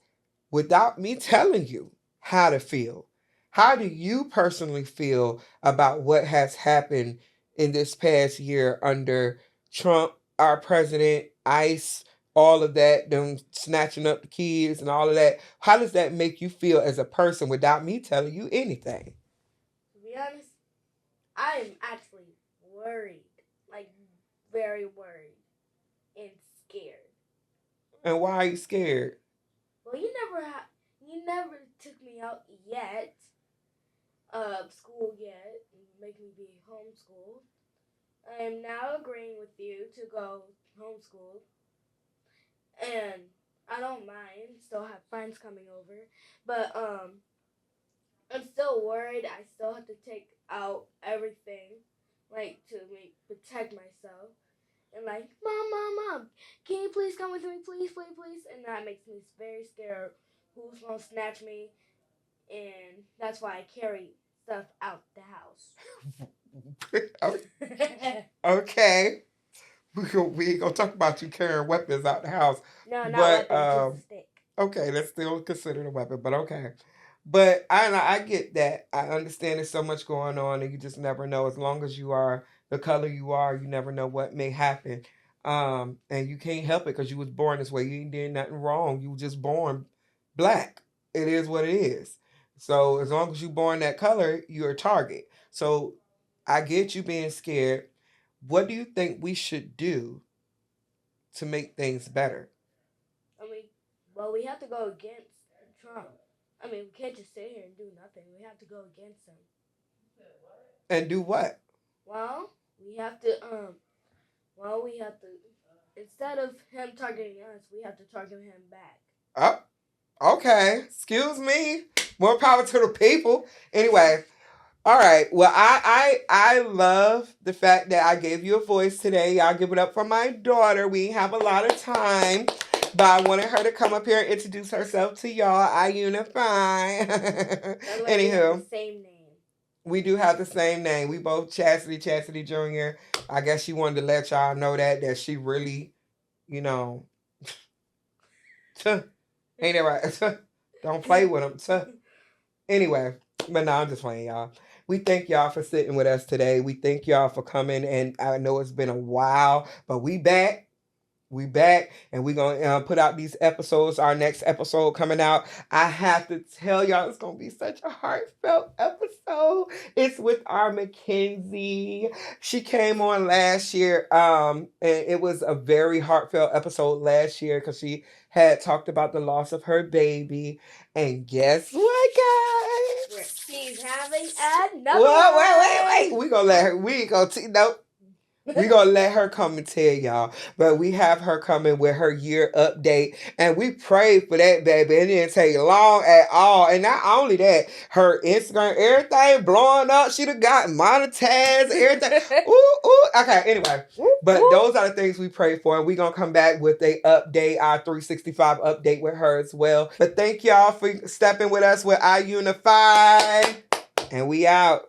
Speaker 1: without me telling you how to feel, how do you personally feel about what has happened in this past year under Trump, our president, ICE, all of that, them snatching up the kids and all of that? How does that make you feel as a person without me telling you anything?
Speaker 4: To be honest, I'm actually worried. Like, very worried and scared.
Speaker 1: And why are you scared?
Speaker 4: Well, you never took me out yet of school yet, and make me be homeschooled. I am now agreeing with you to go homeschooled, and I don't mind. Still have friends coming over, but I'm still worried. I still have to take out everything, like to protect myself. And like, mom, can you please come with me, please? And that makes me very scared. Who's gonna snatch me? And that's why I carry stuff out the house.
Speaker 1: Okay. We ain't gonna talk about you carrying weapons out the house.
Speaker 4: No, not weapons, just a stick.
Speaker 1: Okay, that's still considered a weapon, but okay. But I get that. I understand there's so much going on, and you just never know. As long as you are the color you are, you never know what may happen. And you can't help it because you was born this way. You ain't did nothing wrong. You were just born Black. It is what it is. So as long as you born that color, you're a target. So I get you being scared. What do you think we should do to make things better?
Speaker 4: Well, we have to go against Trump. I mean, we can't just sit here and do nothing. We have to go against him.
Speaker 1: And do what?
Speaker 4: Well, we have to instead of him targeting us, we have to target him back.
Speaker 1: Oh, okay. Excuse me. More power to the people. Anyway, all right. Well, I love the fact that I gave you a voice today. Y'all give it up for my daughter. We have a lot of time. But I wanted her to come up here and introduce herself to y'all. iUnify. Anywho,
Speaker 4: Same name.
Speaker 1: We do have the same name. We both Chastity Jr. I guess she wanted to let y'all know that she really, you know, ain't that right? Don't play with them. Anyway, but no, I'm just playing, y'all. We thank y'all for sitting with us today. We thank y'all for coming. And I know it's been a while, but we back. We back, and we're going to put out these episodes. Our next episode coming out, I have to tell y'all, it's going to be such a heartfelt episode. It's with our Mackenzie. She came on last year, and it was a very heartfelt episode last year because she had talked about the loss of her baby. And guess what, guys?
Speaker 4: She's having another
Speaker 1: Wait. We going to let her, we ain't going to, nope. We're going to let her come and tell y'all. But we have her coming with her year update. And we prayed for that, baby. It didn't take long at all. And not only that, her Instagram, everything blowing up. She done got monetized, everything. Ooh. Okay, anyway. But those are the things we pray for. And we're going to come back with a update, our 365 update with her as well. But thank y'all for stepping with us with iUnify. And we out.